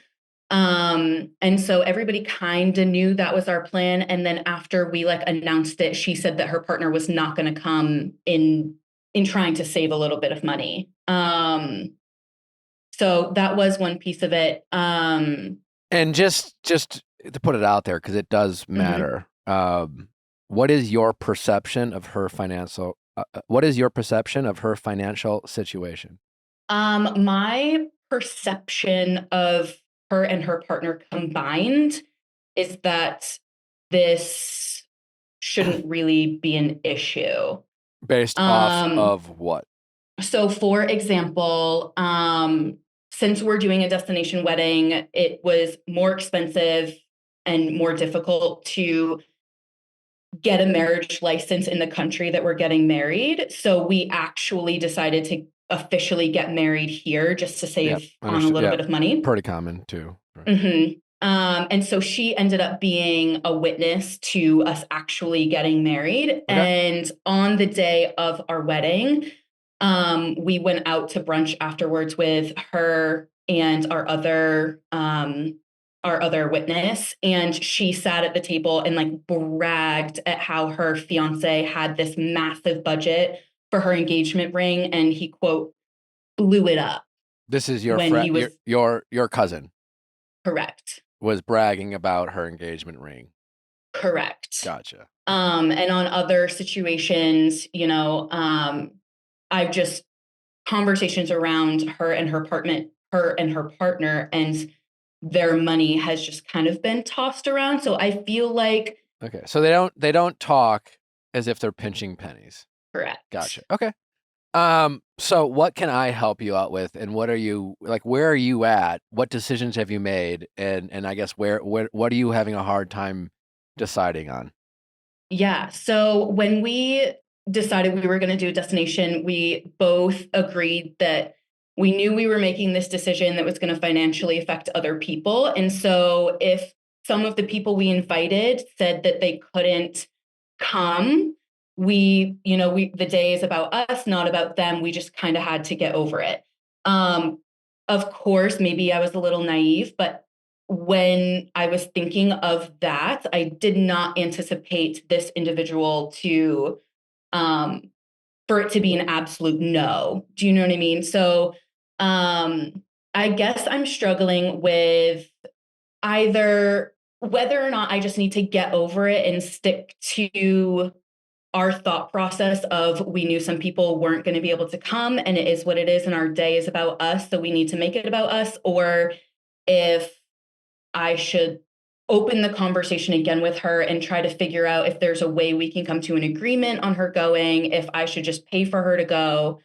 And so everybody kind of knew that was our plan. And then after we like announced it, she said that her partner was not going to come in trying to save a little bit of money. So that was one piece of it. And just to put it out there, because it does matter. Mm-hmm. What is your perception of her financial? What is your perception of her financial situation? My perception of her and her partner combined is that this shouldn't really be an issue. Based off of what? So, for example, since we're doing a destination wedding, it was more expensive and more difficult to get a marriage license in the country that we're getting married. So we actually decided to officially get married here just to save on a little bit of money. Pretty common too. Right. Mm-hmm. And so she ended up being a witness to us actually getting married. Okay. And on the day of our wedding, we went out to brunch afterwards with her and our other witness, and she sat at the table and like bragged at how her fiance had this massive budget for her engagement ring, and he quote blew it up. This is your friend, your cousin. Correct. Was bragging about her engagement ring. Correct. Gotcha. And on other situations, I've just conversations around her and her partner, and their money has just kind of been tossed around. So I feel like okay. So they don't talk as if they're pinching pennies. Correct. Gotcha. Okay. So what can I help you out with, and what are you like? Where are you at? What decisions have you made, and I guess where what are you having a hard time deciding on? Yeah. So when we decided we were going to do a destination, we both agreed that we knew we were making this decision that was going to financially affect other people. And so if some of the people we invited said that they couldn't come. The day is about us, not about them. We just kind of had to get over it. Of course, maybe I was a little naive, but when I was thinking of that, I did not anticipate this individual to, for it to be an absolute no. Do you know what I mean? So, I guess I'm struggling with either whether or not I just need to get over it and stick to our thought process of we knew some people weren't going to be able to come and it is what it is and our day is about us, so we need to make it about us, or if I should open the conversation again with her and try to figure out if there's a way we can come to an agreement on her going, if I should just pay for her to go.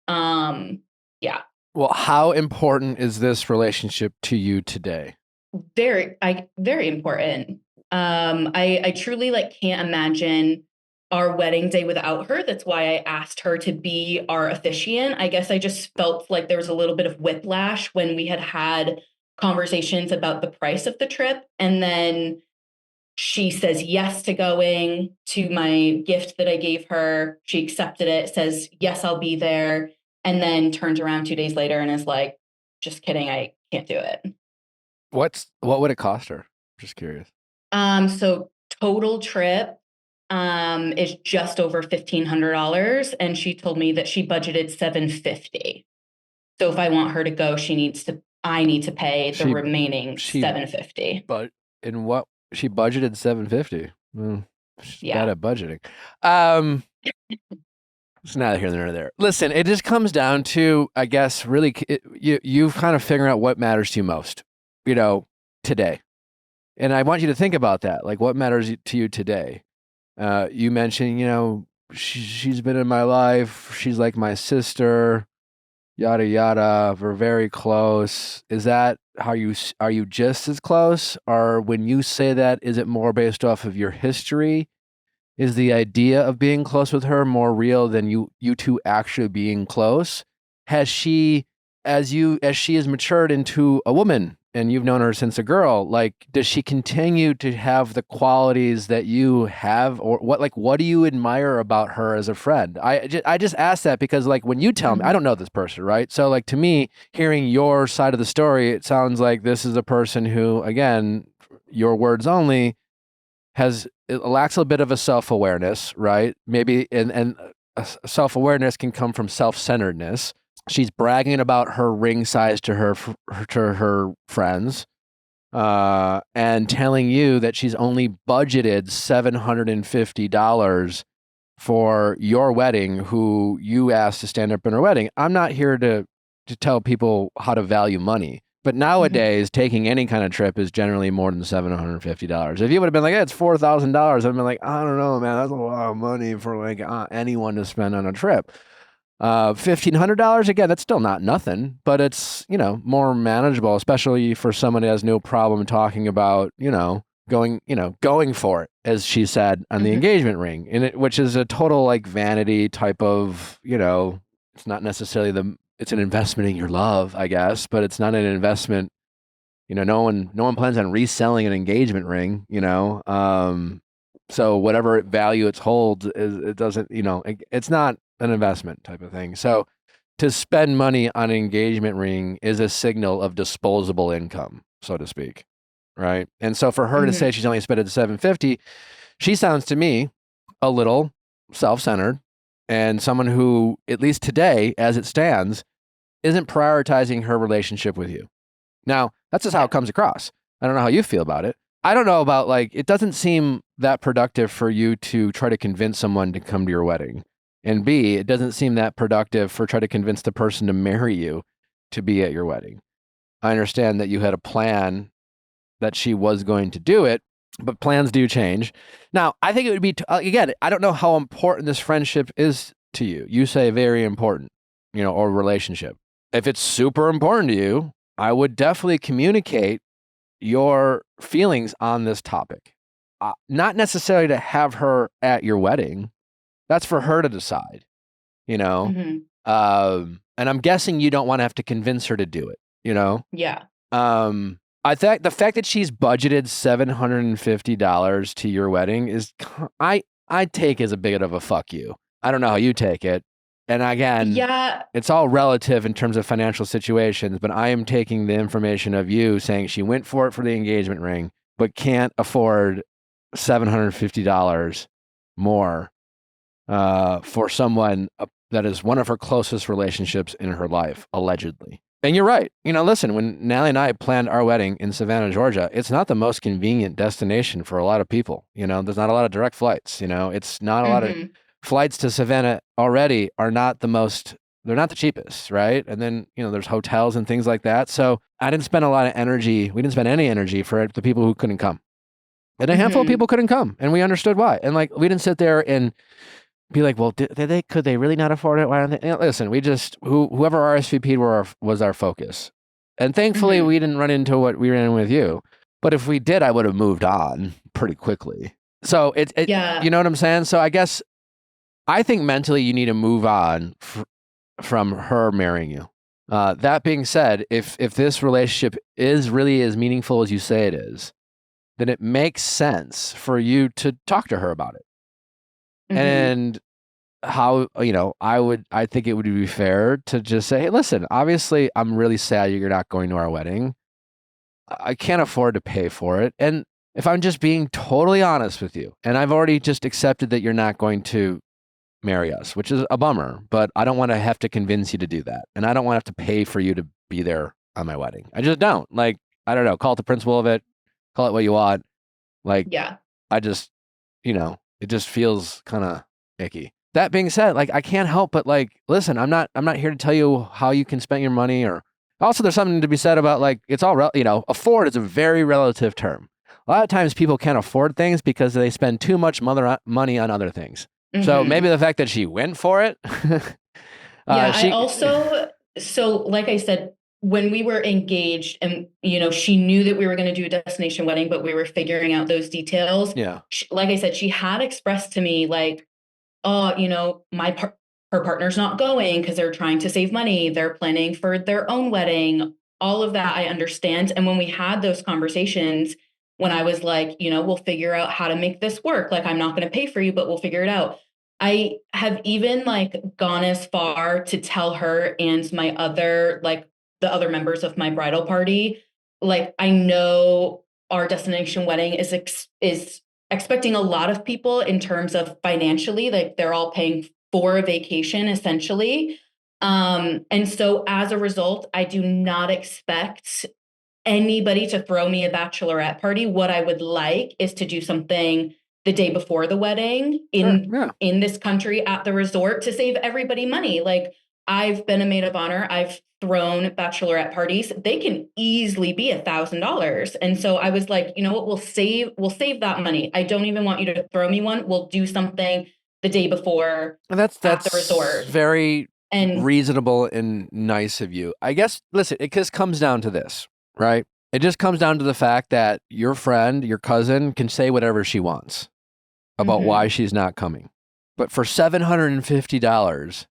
Yeah. Well, how important is this relationship to you today? Very important. I truly can't imagine our wedding day without her. That's why I asked her to be our officiant. I guess I just felt like there was a little bit of whiplash when we had conversations about the price of the trip. And then she says yes to going to my gift that I gave her. She accepted it, says, yes, I'll be there. And then turns around 2 days later and is like, just kidding, I can't do it. What would it cost her? Just curious. So total trip is just over $1,500, and she told me that she budgeted $750. So if I want her to go, I need to pay the remaining $750. But in what she budgeted $750? She's bad at budgeting. It's neither here nor there. Listen, it just comes down to, I guess, really, you kind of figuring out what matters to you most, today. And I want you to think about that. Like, what matters to you today? You mentioned, she's been in my life. She's like my sister, yada, yada. We're very close. Is that how are you just as close? Or when you say that, is it more based off of your history? Is the idea of being close with her more real than you two actually being close? Has she, as she has matured into a woman and you've known her since a girl, does she continue to have the qualities that you have, or what do you admire about her as a friend? I just ask that because when you tell me, I don't know this person, right? So to me, hearing your side of the story, it sounds like this is a person who, again, your words only, it lacks a bit of a self-awareness, right? Maybe, and self-awareness can come from self-centeredness. She's bragging about her ring size to her friends, and telling you that she's only budgeted $750 for your wedding, who you asked to stand up in her wedding. I'm not here to tell people how to value money. But nowadays, taking any kind of trip is generally more than $750. If you would have been like, it's $4,000, I'd have been like, I don't know, man, that's a lot of money for anyone to spend on a trip. $1,500, again, that's still not nothing, but it's, more manageable, especially for someone who has no problem talking about, going for it, as she said on the engagement ring, which is a total vanity type of, it's not necessarily it's an investment in your love, I guess, but it's not an investment. No one plans on reselling an engagement ring, so whatever value it holds, it doesn't, it's not an investment type of thing. So to spend money on an engagement ring is a signal of disposable income, so to speak. Right. And so for her to say she's only spent it $750, she sounds to me a little self-centered, and someone who, at least today, as it stands, isn't prioritizing her relationship with you. Now, that's just how it comes across. I don't know how you feel about it. I don't know about, it doesn't seem that productive for you to try to convince someone to come to your wedding. And B, it doesn't seem that productive for trying to convince the person to marry you to be at your wedding. I understand that you had a plan that she was going to do it, but plans do change. Now, I think it would be, again, I don't know how important this friendship is to you. You say very important, or relationship. If it's super important to you, I would definitely communicate your feelings on this topic. Not necessarily to have her at your wedding. That's for her to decide, and I'm guessing you don't want to have to convince her to do it, Yeah. I think the fact that she's budgeted $750 to your wedding is, I take as a bit of a fuck you. I don't know how you take it. And again, Yeah. it's all relative in terms of financial situations, but I am taking the information of you saying she went for it for the engagement ring, but can't afford $750 more for someone that is one of her closest relationships in her life, allegedly. And you're right. Listen, when Natalie and I planned our wedding in Savannah, Georgia, it's not the most convenient destination for a lot of people. There's not a lot of direct flights. It's not a lot of flights to Savannah already are not the most, they're not the cheapest, right? And then, there's hotels and things like that. So I didn't spend a lot of energy. We didn't spend any energy for the people who couldn't come. And a handful of people couldn't come, and we understood why. And we didn't sit there and be like, well, could they really not afford it? Why don't they? Listen, we just, whoever RSVP'd was our focus. And thankfully we didn't run into what we ran in with you. But if we did, I would have moved on pretty quickly. So Yeah. You know what I'm saying? So I think mentally you need to move on from her marrying you. That being said, if this relationship is really as meaningful as you say it is, then it makes sense for you to talk to her about it. And how, I think it would be fair to just say, hey, listen, obviously I'm really sad you're not going to our wedding. I can't afford to pay for it. And if I'm just being totally honest with you, and I've already just accepted that you're not going to marry us, which is a bummer, but I don't want to have to convince you to do that. And I don't want to have to pay for you to be there on my wedding. I just don't. I don't know, call it the principle of it, call it what you want. I just, it just feels kind of icky. That being said, I can't help but listen, I'm not here to tell you how you can spend your money, or also there's something to be said about it's all, afford is a very relative term. A lot of times people can't afford things because they spend too much money on other things. So maybe the fact that she went for it. I also, so like I said, when we were engaged and, she knew that we were going to do a destination wedding, but we were figuring out those details. Yeah. Like I said, she had expressed to me her partner's not going because they're trying to save money. They're planning for their own wedding. All of that I understand. And when we had those conversations, when I was like, we'll figure out how to make this work. I'm not going to pay for you, but we'll figure it out. I have even gone as far to tell her and my other, the other members of my bridal party, I know our destination wedding is expecting a lot of people in terms of financially, they're all paying for a vacation essentially. And so as a result, I do not expect anybody to throw me a bachelorette party. What I would like is to do something the day before the wedding in this country at the resort to save everybody money. I've been a maid of honor. I've thrown bachelorette parties. They can easily be $1,000. And so I was like, you know what, we'll save that money. I don't even want you to throw me one. We'll do something the day before at the resort. Very reasonable and nice of you. I guess, listen, it just comes down to this, right? It just comes down to the fact that your friend, your cousin, can say whatever she wants about why she's not coming. But for $750,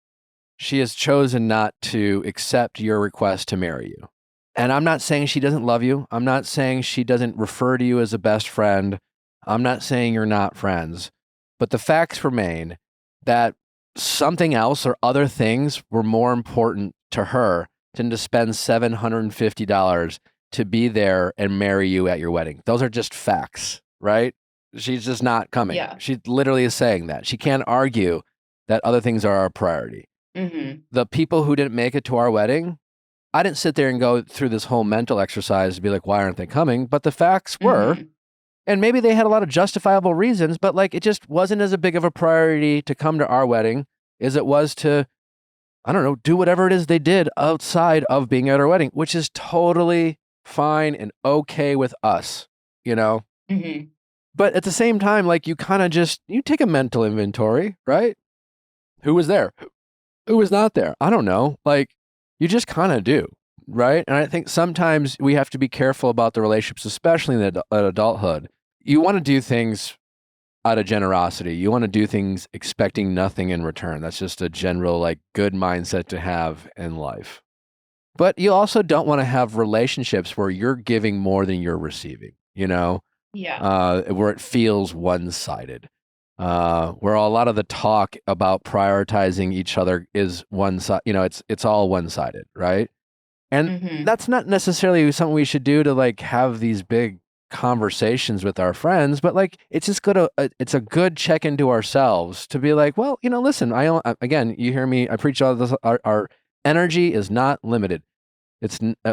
she has chosen not to accept your request to marry you. And I'm not saying she doesn't love you. I'm not saying she doesn't refer to you as a best friend. I'm not saying you're not friends. But the facts remain that something else or other things were more important to her than to spend $750 to be there and marry you at your wedding. Those are just facts, right? She's just not coming. Yeah. She literally is saying that. She can't argue that other things are our priority. The people who didn't make it to our wedding, I didn't sit there and go through this whole mental exercise to be like, why aren't they coming? But the facts were, and maybe they had a lot of justifiable reasons, but it just wasn't as big of a priority to come to our wedding as it was to, I don't know, do whatever it is they did outside of being at our wedding, which is totally fine and okay with us, But at the same time, you kind of you take a mental inventory, right? Who was there? Who was not there? I don't know. You just kind of do, right? And I think sometimes we have to be careful about the relationships, especially in adulthood. You want to do things out of generosity. You want to do things expecting nothing in return. That's just a general, good mindset to have in life. But you also don't want to have relationships where you're giving more than you're receiving, where it feels one-sided. Where a lot of the talk about prioritizing each other is one side, it's all one-sided, right? And that's not necessarily something we should do to like have these big conversations with our friends, but like it's just it's a good check into ourselves to be like, well, listen, again, you hear me, I preach all this, our energy is not limited.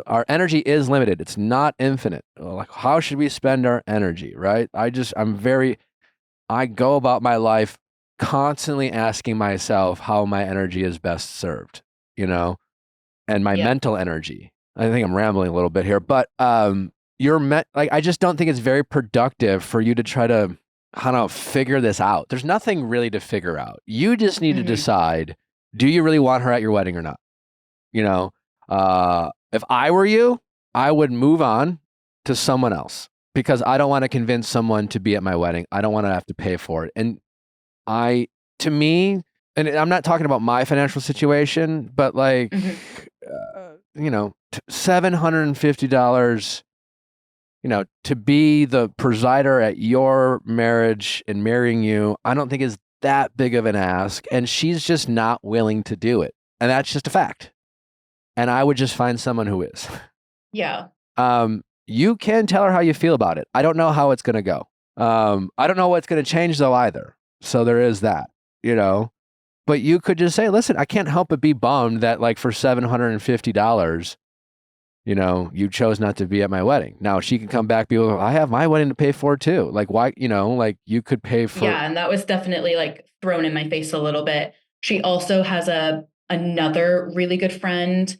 Our energy is limited. It's not infinite. Like, how should we spend our energy, right? I go about my life constantly asking myself how my energy is best served, and my mental energy. I think I'm rambling a little bit here, but I just don't think it's very productive for you to try to, I don't know, figure this out. There's nothing really to figure out. You just need to decide, do you really want her at your wedding or not? If I were you, I would move on to someone else because I don't want to convince someone to be at my wedding. I don't want to have to pay for it. And to me, and I'm not talking about my financial situation, but like, $750, to be the presider at your marriage and marrying you, I don't think is that big of an ask. And she's just not willing to do it. And that's just a fact. And I would just find someone who is. Yeah. You can tell her how you feel about it. I don't know how it's going to go. I don't know what's going to change though either. So there is that, but you could just say, listen, I can't help but be bummed that like for $750, you chose not to be at my wedding. Now she can come back, be like, I have my wedding to pay for too. Like why, like you could pay for. Yeah. And that was definitely like thrown in my face a little bit. She also has another really good friend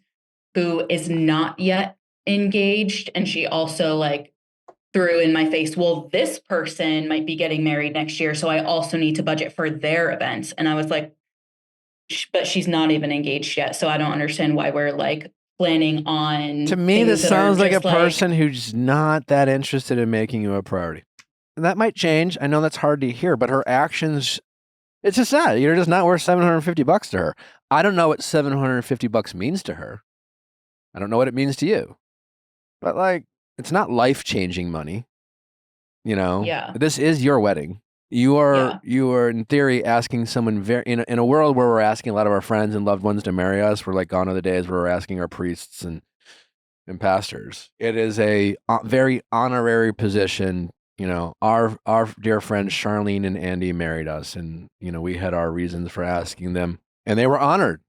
who is not yet engaged. And she also like threw in my face, well, this person might be getting married next year. So I also need to budget for their events. And I was like, but she's not even engaged yet. So I don't understand why we're like planning on. To me, this sounds like a person who's not that interested in making you a priority. And that might change. I know that's hard to hear, but her actions, it's just that you're just not worth $750 to her. I don't know what $750 means to her. I don't know what it means to you, but like, it's not life-changing money. Yeah. This is your wedding. You are in theory asking someone in a world where we're asking a lot of our friends and loved ones to marry us. We're like gone are the days where we're asking our priests and pastors. It is a very honorary position. Our dear friends Charlene and Andy married us, and we had our reasons for asking them, and they were honored.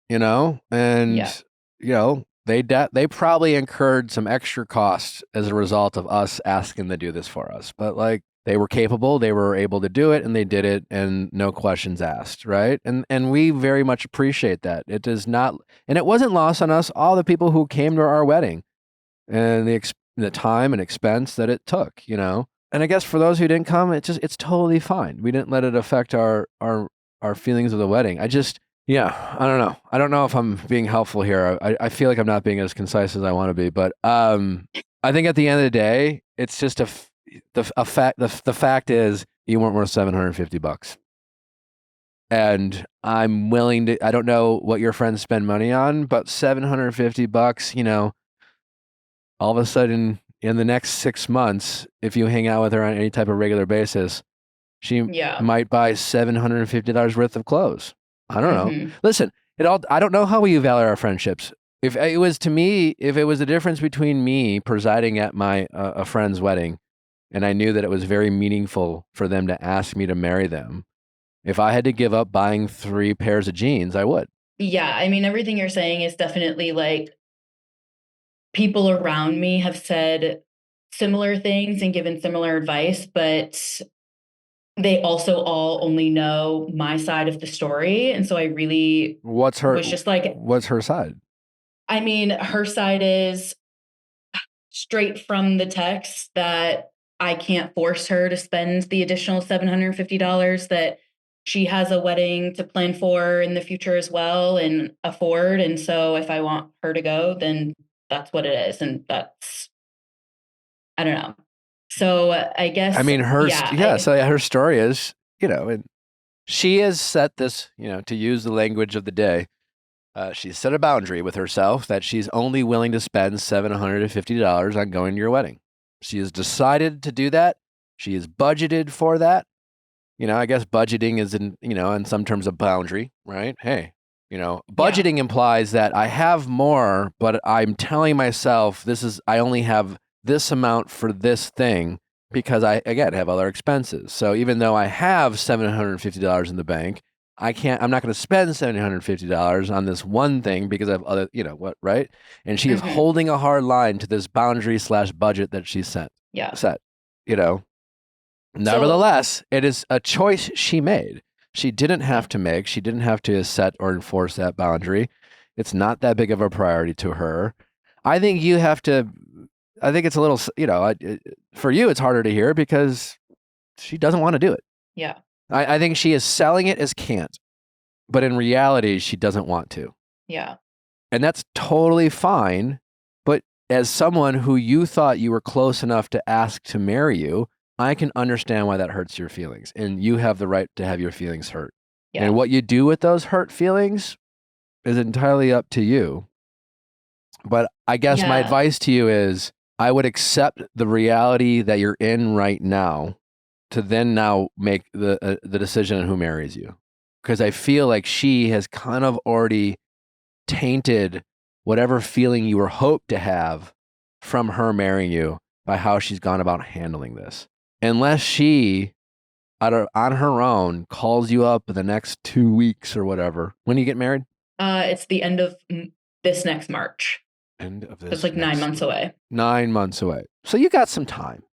They probably incurred some extra costs as a result of us asking them to do this for us, but like. They were capable, they were able to do it, and they did it, and no questions asked, right? And we very much appreciate that. It does not, and it wasn't lost on us, all the people who came to our wedding, and the time and expense that it took, And I guess for those who didn't come, it's totally fine. We didn't let it affect our feelings of the wedding. I don't know. I don't know if I'm being helpful here. I feel like I'm not being as concise as I want to be, but I think at the end of the day, it's just the fact is you weren't worth $750, and I'm willing to. I don't know what your friends spend money on, but $750, all of a sudden in the next 6 months, if you hang out with her on any type of regular basis, she might buy $750 worth of clothes. I don't know. Listen, I don't know how we evaluate our friendships. If it was the difference between me presiding at my a friend's wedding, and I knew that it was very meaningful for them to ask me to marry them, if I had to give up buying 3 pairs of jeans, I would. Yeah. I mean, everything you're saying is definitely like people around me have said similar things and given similar advice, but they also all only know my side of the story. And so I really what's her side? I mean, her side is straight from the text that I can't force her to spend the additional $750 that she has a wedding to plan for in the future as well and afford. And so if I want her to go, then that's what it is. And that's, I don't know. So I guess. I mean, her story is, and she has set this, to use the language of the day, She set a boundary with herself that she's only willing to spend $750 on going to your wedding. She has decided to do that. She is budgeted for that. I guess budgeting is in some terms a boundary, right? Hey, budgeting implies that I have more, but I'm telling myself I only have this amount for this thing because I, again, have other expenses. So even though I have $750 in the bank, I'm not going to spend $750 on this one thing because I have other, right? And she is holding a hard line to this boundary / budget that she set. Nevertheless, it is a choice she made. She didn't have to make, she didn't have to set or enforce that boundary. It's not that big of a priority to her. I think it's a little, for you, it's harder to hear because she doesn't want to do it. Yeah. I think she is selling it as can't, but in reality, she doesn't want to. Yeah. And that's totally fine. But as someone who you thought you were close enough to ask to marry you, I can understand why that hurts your feelings. And you have the right to have your feelings hurt. Yeah. And what you do with those hurt feelings is entirely up to you. But I guess my advice to you is I would accept the reality that you're in right now to then now make the decision on who marries you. Because I feel like she has kind of already tainted whatever feeling you were hoped to have from her marrying you by how she's gone about handling this. Unless she, on her own, calls you up in the next 2 weeks or whatever. When do you get married? It's the end of this next March. End of this. It's like 9 months away. 9 months away. So you got some time.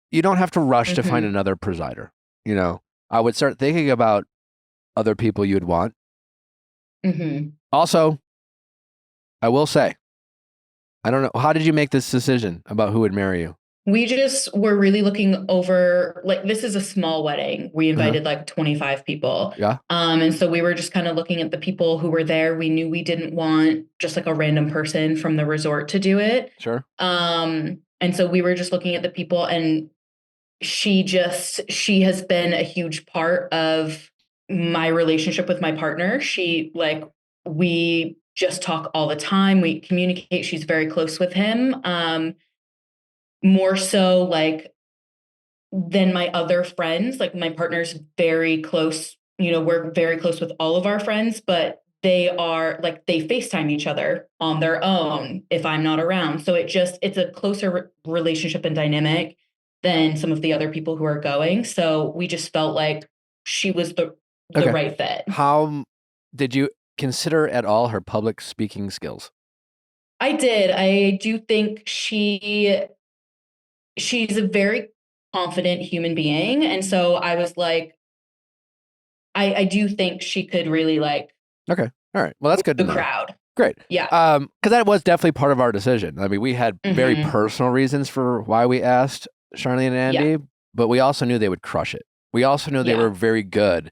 You don't have to rush to find another presider. I would start thinking about other people you'd want. Also, I will say, I don't know, how did you make this decision about who would marry you? We just were really looking over, this is a small wedding. We invited 25 people. Yeah. And so we were just kind of looking at the people who were there. We knew we didn't want just a random person from the resort to do it. Sure. And so we were just looking at the people, and she has been a huge part of my relationship with my partner. We just talk all the time. We communicate. She's very close with him. More so than my other friends. My partner's very close. We're very close with all of our friends, but they are they FaceTime each other on their own if I'm not around. So it's a closer relationship and dynamic than some of the other people who are going. So we just felt like she was the right fit. How did you consider at all her public speaking skills? I did. I do think she's a very confident human being. And so I was I do think she could really Okay. All right. Well, that's good to know. The crowd. Great. Yeah. Because that was definitely part of our decision. I mean, we had very personal reasons for why we asked Charlene and Andy, but we also knew they would crush it. We also knew they were very good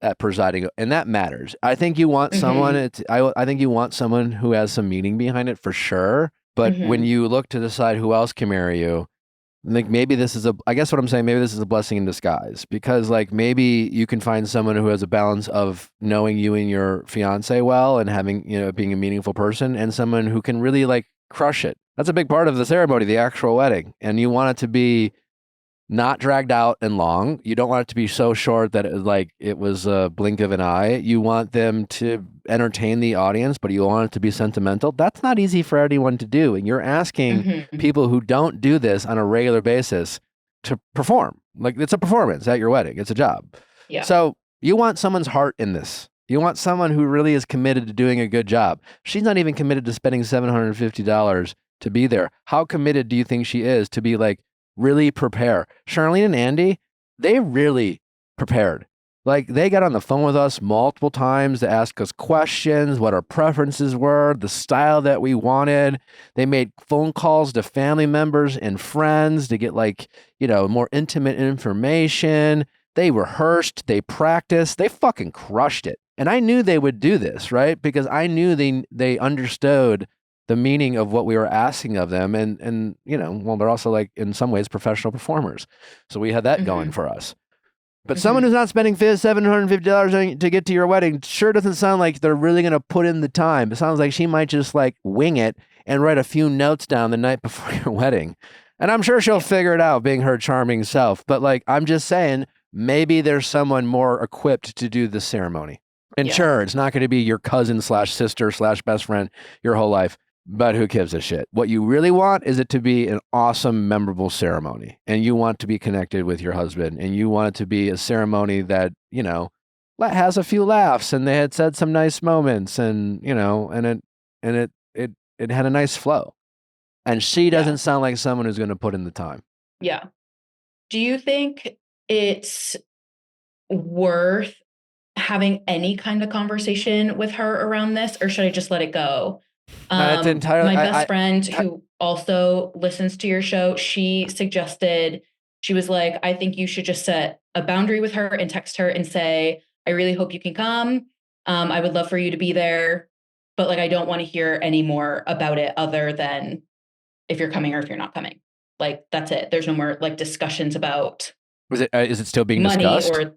at presiding, and that matters. I think you want someone. I think you want someone who has some meaning behind it for sure. But when you look to decide who else can marry you, maybe this is I guess what I'm saying, maybe this is a blessing in disguise, because maybe you can find someone who has a balance of knowing you and your fiance well and having, being a meaningful person, and someone who can really crush it. That's a big part of the ceremony, the actual wedding. And you want it to be not dragged out and long. You don't want it to be so short that it was a blink of an eye. You want them to entertain the audience, but you want it to be sentimental. That's not easy for anyone to do. And you're asking people who don't do this on a regular basis to perform. It's a performance at your wedding. It's a job. Yeah. So you want someone's heart in this. You want someone who really is committed to doing a good job. She's not even committed to spending $750 to be there. How committed do you think she is to be really prepare? Charlene and Andy, they really prepared. They got on the phone with us multiple times to ask us questions, what our preferences were, the style that we wanted. They made phone calls to family members and friends to get more intimate information. They rehearsed, they practiced, they fucking crushed it. And I knew they would do this, right? Because I knew they understood the meaning of what we were asking of them. And they're also in some ways professional performers. So we had that going for us. But someone who's not spending $750 to get to your wedding sure doesn't sound like they're really going to put in the time. It sounds like she might just like wing it and write a few notes down the night before your wedding. And I'm sure she'll figure it out being her charming self. But like, I'm just saying, maybe there's someone more equipped to do the ceremony. And sure, it's not going to be your cousin / sister / best friend your whole life. But who gives a shit? What you really want is it to be an awesome, memorable ceremony. And you want to be connected with your husband. And you want it to be a ceremony that, you know, has a few laughs and they had said some nice moments and, you know, and it had a nice flow. And she doesn't sound like someone who's going to put in the time. Yeah. Do you think it's worth having any kind of conversation with her around this, or should I just let it go? It's entirely, my best friend who also listens to your show, she suggested, she was like, I think you should just set a boundary with her and text her and say, I really hope you can come. I would love for you to be there, but like, I don't want to hear any more about it other than if you're coming or if you're not coming. Like, that's it. There's no more like discussions about is it still being money discussed? Or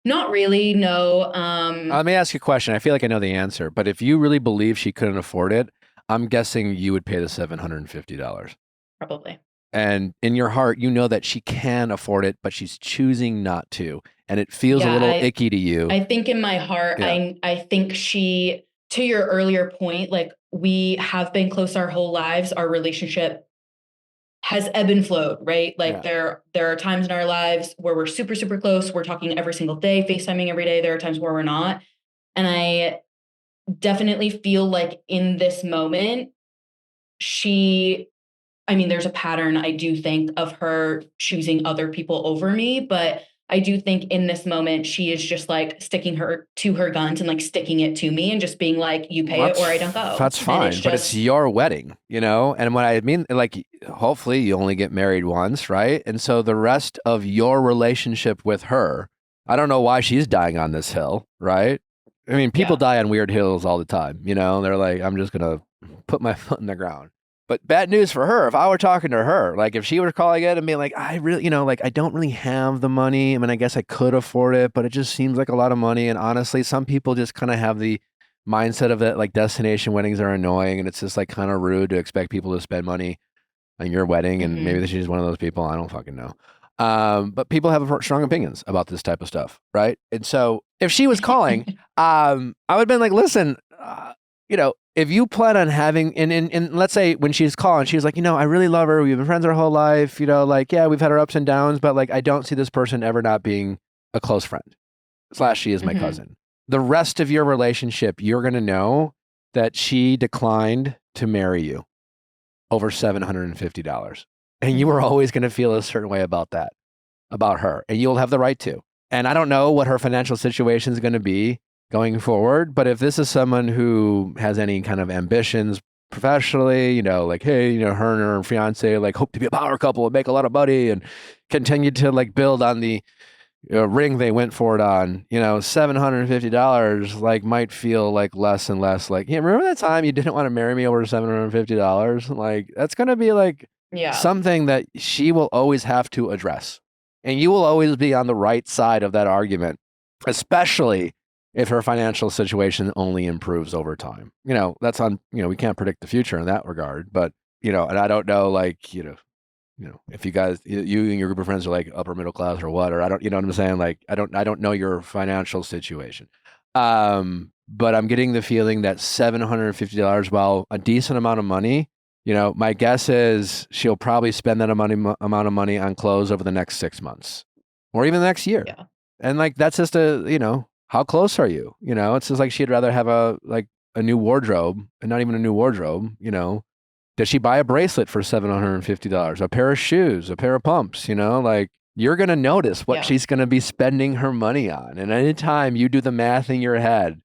not really, no. Let me ask you a question. I feel like I know the answer, but if you really believe she couldn't afford it, I'm guessing you would pay the $750. Probably. And in your heart, you know that she can afford it, but she's choosing not to. And it feels a little icky to you. I think in my heart, I think she, to your earlier point, like we have been close our whole lives. Our relationship has ebb and flowed, right? Like there are times in our lives where we're super, super close. We're talking every single day, FaceTiming every day. There are times where we're not. And I definitely feel like in this moment, there's a pattern, I do think, of her choosing other people over me, but I do think in this moment, she is just like sticking her to her guns and like sticking it to me and just being like, you pay it or I don't go. That's fine, but it's your wedding, you know? And what I mean, like, hopefully you only get married once, right? And so the rest of your relationship with her, I don't know why she's dying on this hill, right? I mean, people die on weird hills all the time, you know? They're like, I'm just going to put my foot in the ground. But bad news for her, if I were talking to her, like if she were calling it and being like, I really, you know, like I don't really have the money. I mean, I guess I could afford it, but it just seems like a lot of money. And honestly, some people just kind of have the mindset of it, like destination weddings are annoying and it's just like kind of rude to expect people to spend money on your wedding. And maybe she's one of those people, I don't fucking know. But people have strong opinions about this type of stuff, right? And so if she was calling, I would have been like, listen, you know, if you plan on having, and let's say when she's calling, she's like, you know, I really love her. We've been friends our whole life. You know, like, yeah, we've had our ups and downs, but like, I don't see this person ever not being a close friend. / she is my cousin. The rest of your relationship, you're going to know that she declined to marry you over $750. And you were always going to feel a certain way about that, about her. And you'll have the right to. And I don't know what her financial situation is going to be going forward. But if this is someone who has any kind of ambitions professionally, you know, like, hey, you know, her and her fiance, like hope to be a power couple and make a lot of money and continue to like build on the ring they went for it on, you know, $750 like might feel like less and less like, yeah, remember that time you didn't want to marry me over $750? Like that's going to be like something that she will always have to address. And you will always be on the right side of that argument, especially if her financial situation only improves over time. You know, that's on, you know, we can't predict the future in that regard, but, you know, and I don't know, like, you know, if you guys, you and your group of friends are like upper middle class or what, or I don't, you know what I'm saying? Like, I don't know your financial situation. But I'm getting the feeling that $750, while a decent amount of money, you know, my guess is she'll probably spend that amount of money on clothes over the next 6 months or even the next year. Yeah. And like, that's just you know, how close are you? You know, it's just like she'd rather have a new wardrobe and not even a new wardrobe, you know. Does she buy a bracelet for $750? A pair of shoes, a pair of pumps, you know, like you're going to notice what she's going to be spending her money on. And anytime you do the math in your head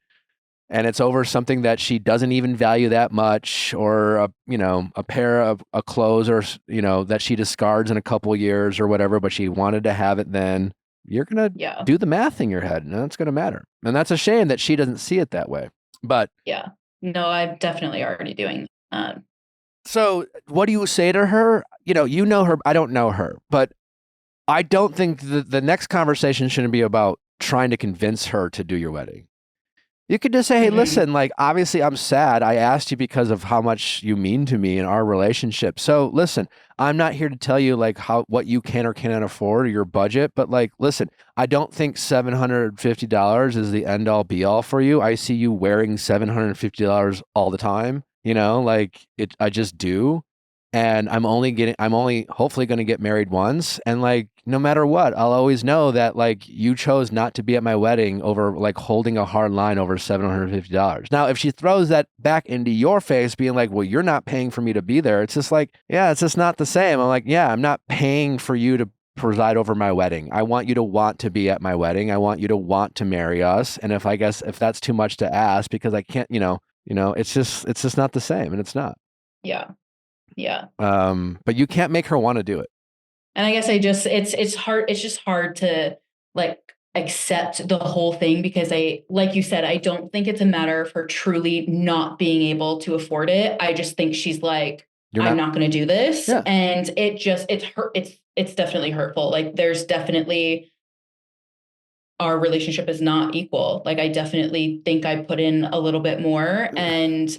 and it's over something that she doesn't even value that much, or you know, a pair of clothes, or, you know, that she discards in a couple years or whatever, but she wanted to have it then, you're going to do the math in your head and that's going to matter. And that's a shame that she doesn't see it that way. But yeah, no, I'm definitely already doing So what do you say to her? You know her, I don't know her, but I don't think the next conversation shouldn't be about trying to convince her to do your wedding. You could just say, hey, listen, like, obviously I'm sad. I asked you because of how much you mean to me in our relationship. So listen, I'm not here to tell you like what you can or cannot afford or your budget, but like, listen, I don't think $750 is the end all be all for you. I see you wearing $750 all the time, like I just do. And I'm only hopefully going to get married once. And like, no matter what, I'll always know that like you chose not to be at my wedding over like holding a hard line over $750. Now, if she throws that back into your face being like, well, you're not paying for me to be there. It's just like, yeah, it's just not the same. I'm like, yeah, I'm not paying for you to preside over my wedding. I want you to want to be at my wedding. I want you to want to marry us. And if that's too much to ask because I can't, it's just not the same, and it's not. Yeah. Yeah. But you can't make her want to do it. And I guess it's hard. It's just hard to like accept the whole thing because like you said, I don't think it's a matter of her truly not being able to afford it. I just think she's like, I'm not going to do this. Yeah. And it's definitely hurtful. Like there's definitely, our relationship is not equal. Like I definitely think I put in a little bit more, and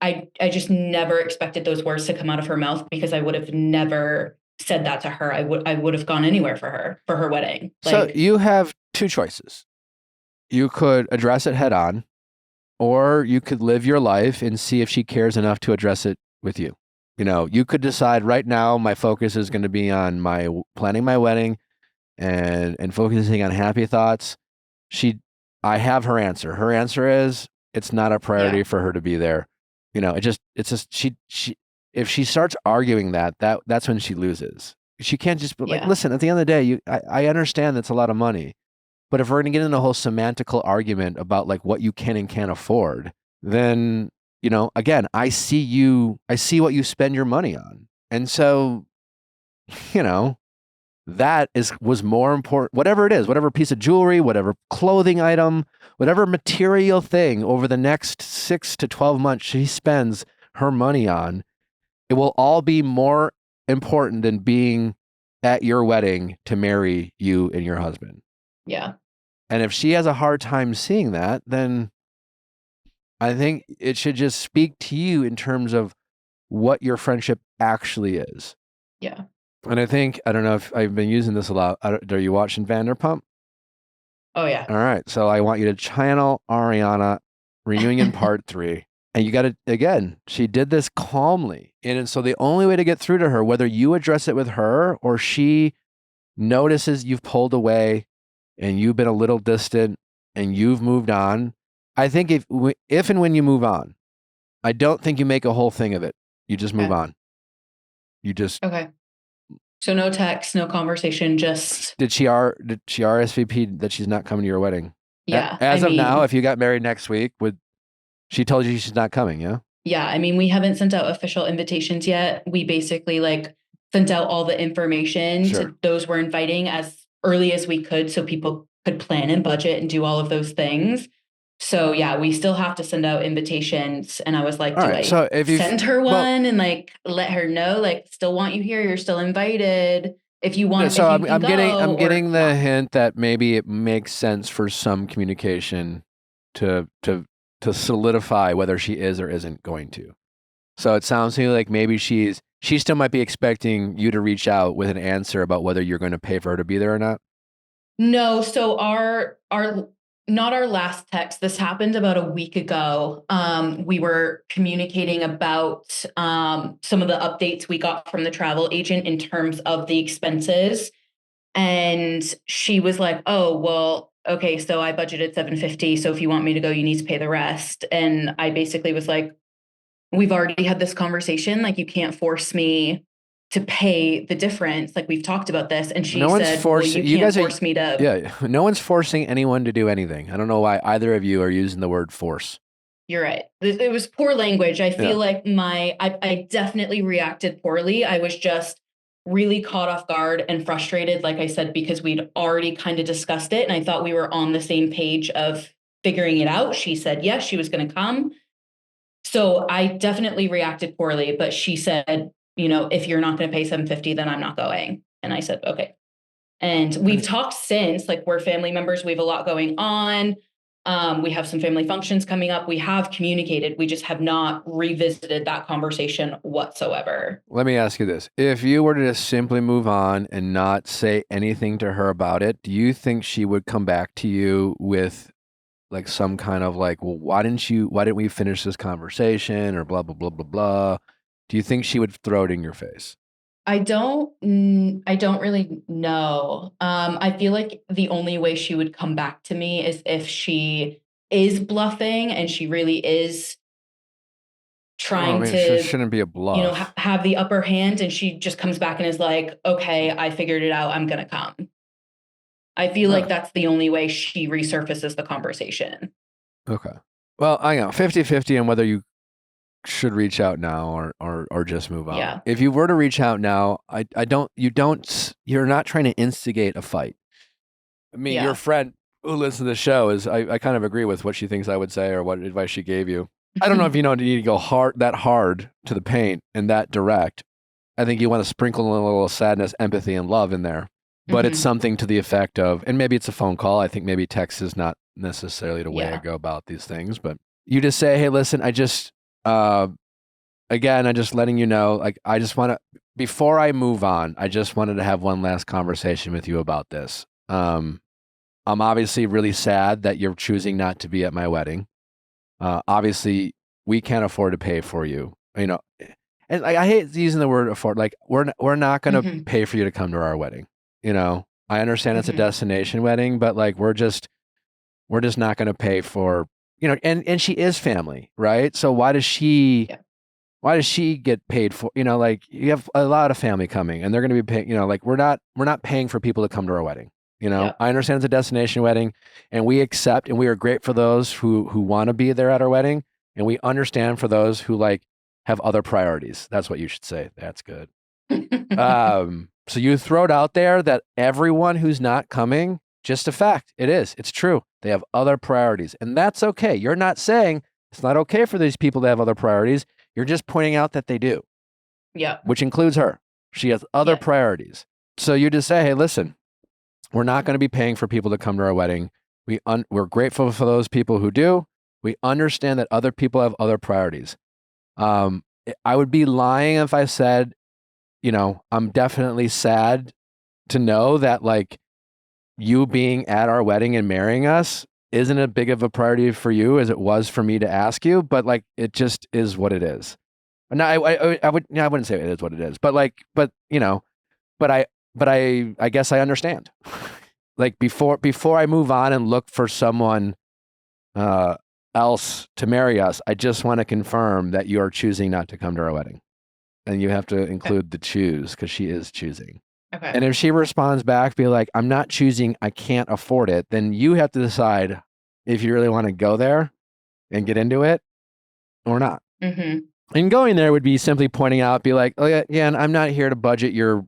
I just never expected those words to come out of her mouth because I would have never said that to her. I would have gone anywhere for her wedding. So you have two choices. You could address it head on, or you could live your life and see if she cares enough to address it with you. You could decide right now, my focus is going to be on planning my wedding and focusing on happy thoughts. I have her answer. Her answer is it's not a priority for her to be there. If she starts arguing that's when she loses. She can't just be like, listen, at the end of the day, I understand that's a lot of money, but if we're going to get into a whole semantical argument about like what you can and can't afford, then, again, I see what you spend your money on. And so, that was more important, whatever it is, whatever piece of jewelry, whatever clothing item, whatever material thing over the next 6 to 12 months she spends her money on, it will all be more important than being at your wedding to marry you and your husband. Yeah. And if she has a hard time seeing that, then I think it should just speak to you in terms of what your friendship actually is. Yeah. And I don't know if I've been using this a lot. Are you watching Vanderpump? Oh, yeah. All right. So I want you to channel Ariana reunion part 3. And you got to, again, she did this calmly. And so the only way to get through to her, whether you address it with her or she notices you've pulled away and you've been a little distant and you've moved on, I think if and when you move on, I don't think you make a whole thing of it. You just move on. You just... Okay. So no text, no conversation, just... Did she RSVP'd that she's not coming to your wedding? Yeah. As of now, if you got married next week, she told you she's not coming, yeah? Yeah. I mean, we haven't sent out official invitations yet. We basically sent out all the information to those we're inviting as early as we could so people could plan and budget and do all of those things. So yeah, we still have to send out invitations. And I was like, send her one and let her know, still want you here. You're still invited. If you want, so I'm getting the hint that maybe it makes sense for some communication to solidify whether she is or isn't going to. So it sounds to me like maybe she still might be expecting you to reach out with an answer about whether you're going to pay for her to be there or not. No. So not our last text. This happened about a week ago. We were communicating about some of the updates we got from the travel agent in terms of the expenses. And she was like, oh, well, okay, so I budgeted $750. So if you want me to go, you need to pay the rest. And I basically was like, we've already had this conversation. You can't force me to pay the difference. We've talked about this. And she said, well, you can't force me to... Yeah, no one's forcing anyone to do anything. I don't know why either of you are using the word force. You're right. It was poor language. I feel like I definitely reacted poorly. I was just really caught off guard and frustrated, like I said, because we'd already kind of discussed it. And I thought we were on the same page of figuring it out. She said, yes, she was going to come. So I definitely reacted poorly, but she said, if you're not going to pay $750, then I'm not going. And I said, okay. And we've talked since, like we're family members. We have a lot going on. We have some family functions coming up. We have communicated. We just have not revisited that conversation whatsoever. Let me ask you this. If you were to just simply move on and not say anything to her about it, do you think she would come back to you with like some kind of like, well, why didn't we finish this conversation or blah, blah, blah, blah, blah? Do you think she would throw it in your face? I don't really know. I feel like the only way she would come back to me is if she is bluffing and she really is trying to, shouldn't be a bluff. You know, have the upper hand, and she just comes back and is like, okay, I figured it out. I'm going to come. I feel like that's the only way she resurfaces the conversation. Okay. Well, I know 50-50 on whether you should reach out now or just move on. Yeah. If you were to reach out now, you're not trying to instigate a fight. I mean, your friend who listens to the show I kind of agree with what she thinks I would say or what advice she gave you. I don't know if you need to go hard to the paint and that direct. I think you want to sprinkle a little sadness, empathy, and love in there. But it's something to the effect of, and maybe it's a phone call. I think maybe text is not necessarily the way to go about these things. But you just say, hey, listen, I'm just letting you know, like, I just want to, before I move on, I just wanted to have one last conversation with you about this. I'm obviously really sad that you're choosing not to be at my wedding. Obviously, we can't afford to pay for you, and like, I hate using the word afford. Like, we're not going to pay for you to come to our wedding. I understand it's a destination wedding, but like, we're just not going to pay for, and she is family, right? So why does she get paid for, like, you have a lot of family coming and they're going to be paying, like, we're not paying for people to come to our wedding. I understand it's a destination wedding, and we accept and we are great for those who want to be there at our wedding. And we understand for those who like have other priorities. That's what you should say. That's good. So you throw it out there that everyone who's not coming, just a fact. It's true. They have other priorities, and that's okay. You're not saying it's not okay for these people to have other priorities. You're just pointing out that they do. Yeah. Which includes her. She has other priorities. So you just say, hey, listen, we're not going to be paying for people to come to our wedding. We're grateful for those people who do. We understand that other people have other priorities. I would be lying if I said, I'm definitely sad to know that like you being at our wedding and marrying us isn't as big of a priority for you as it was for me to ask you, but like, it just is what it is. No, I wouldn't say it is what it is, but I guess I understand. Like before I move on and look for someone else to marry us, I just want to confirm that you are choosing not to come to our wedding. And you have to include the choose, because she is choosing. Okay. And if she responds back, be like, I'm not choosing, I can't afford it, then you have to decide if you really want to go there and get into it or not. And going there would be simply pointing out, be like, oh yeah, and I'm not here to budget your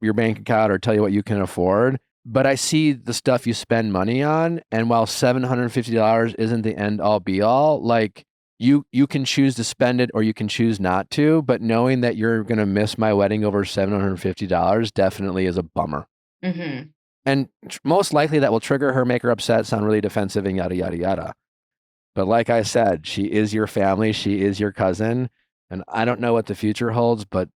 bank account or tell you what you can afford, but I see the stuff you spend money on, and while $750 isn't the end all be all, like you can choose to spend it or you can choose not to, but knowing that you're going to miss my wedding over $750 definitely is a bummer. And most likely that will trigger her, make her upset, sound really defensive, and yada, yada, yada. But like I said, she is your family. She is your cousin. And I don't know what the future holds, but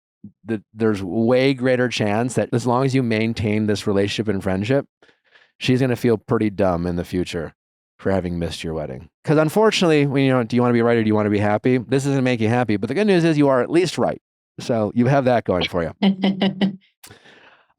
there's way greater chance that as long as you maintain this relationship and friendship, she's going to feel pretty dumb in the future for having missed your wedding. Because unfortunately, do you want to be right or do you want to be happy? This isn't make you happy, but the good news is you are at least right. So you have that going for you. And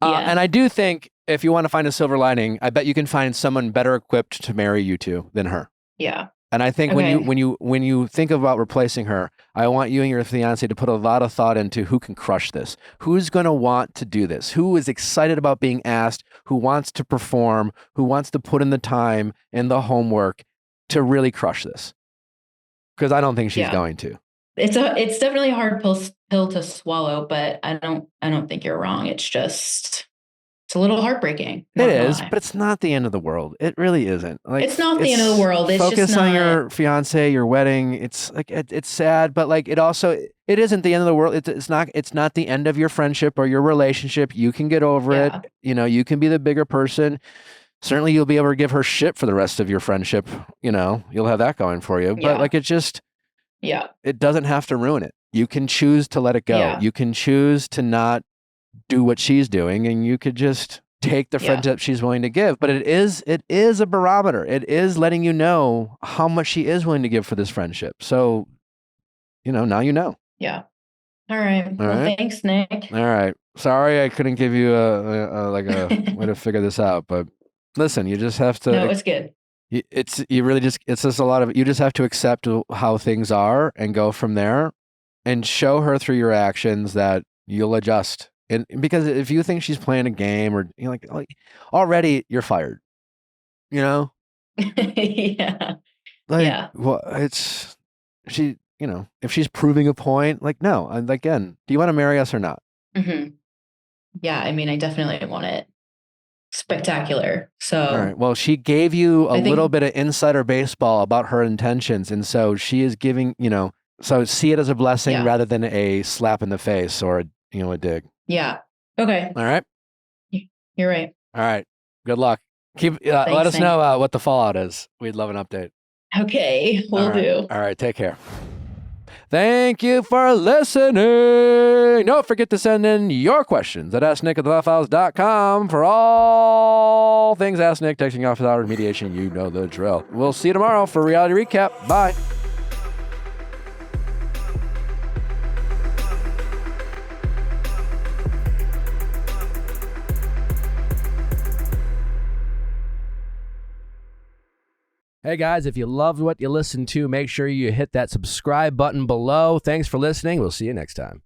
I do think if you want to find a silver lining, I bet you can find someone better equipped to marry you two than her. Yeah. And I think when you think about replacing her, I want you and your fiance to put a lot of thought into who can crush this, who's going to want to do this, who is excited about being asked, who wants to perform, who wants to put in the time and the homework to really crush this. Because I don't think she's going to. It's definitely a hard pill to swallow, but I don't think you're wrong. It's just It's a little heartbreaking. It is, but it's not the end of the world. It really isn't. Like, it's not the end of the world. It's focus just on not... your fiance, your wedding. It's like it's sad, but like it isn't the end of the world. It's not the end of your friendship or your relationship. You can get over it. You know, you can be the bigger person. Certainly, you'll be able to give her shit for the rest of your friendship. You know, you'll have that going for you. But like, it just, it doesn't have to ruin it. You can choose to let it go. You can choose to not do what she's doing, and you could just take the friendship she's willing to give. But it is a barometer. It is letting you know how much she is willing to give for this friendship. So, you know, now you know. Yeah. All right. Well, thanks, Nick. All right. Sorry I couldn't give you a way to figure this out, but listen, you just have to. No, it's good. It's just a lot of, you just have to accept how things are and go from there, and show her through your actions that you'll adjust. And because if you think she's playing a game, or you know, like already you're fired, you know? Well, it's she, you know, if she's proving a point, like, no, again, do you want to marry us or not? Mm-hmm. Yeah. I mean, I definitely want it spectacular. So, all right. Well, she gave you a little bit of insider baseball about her intentions. And so she is giving, you know, so see it as a blessing rather than a slap in the face or a dig. Yeah. Okay. All right. You're right. All right. Good luck. Let us know what the fallout is. We'd love an update. Okay. Will do. All right. Take care. Thank you for listening. Don't forget to send in your questions at asknick@viallfiles.com for all things Ask Nick, texting office hours, mediation. You know the drill. We'll see you tomorrow for Reality Recap. Bye. Hey guys, if you loved what you listened to, make sure you hit that subscribe button below. Thanks for listening. We'll see you next time.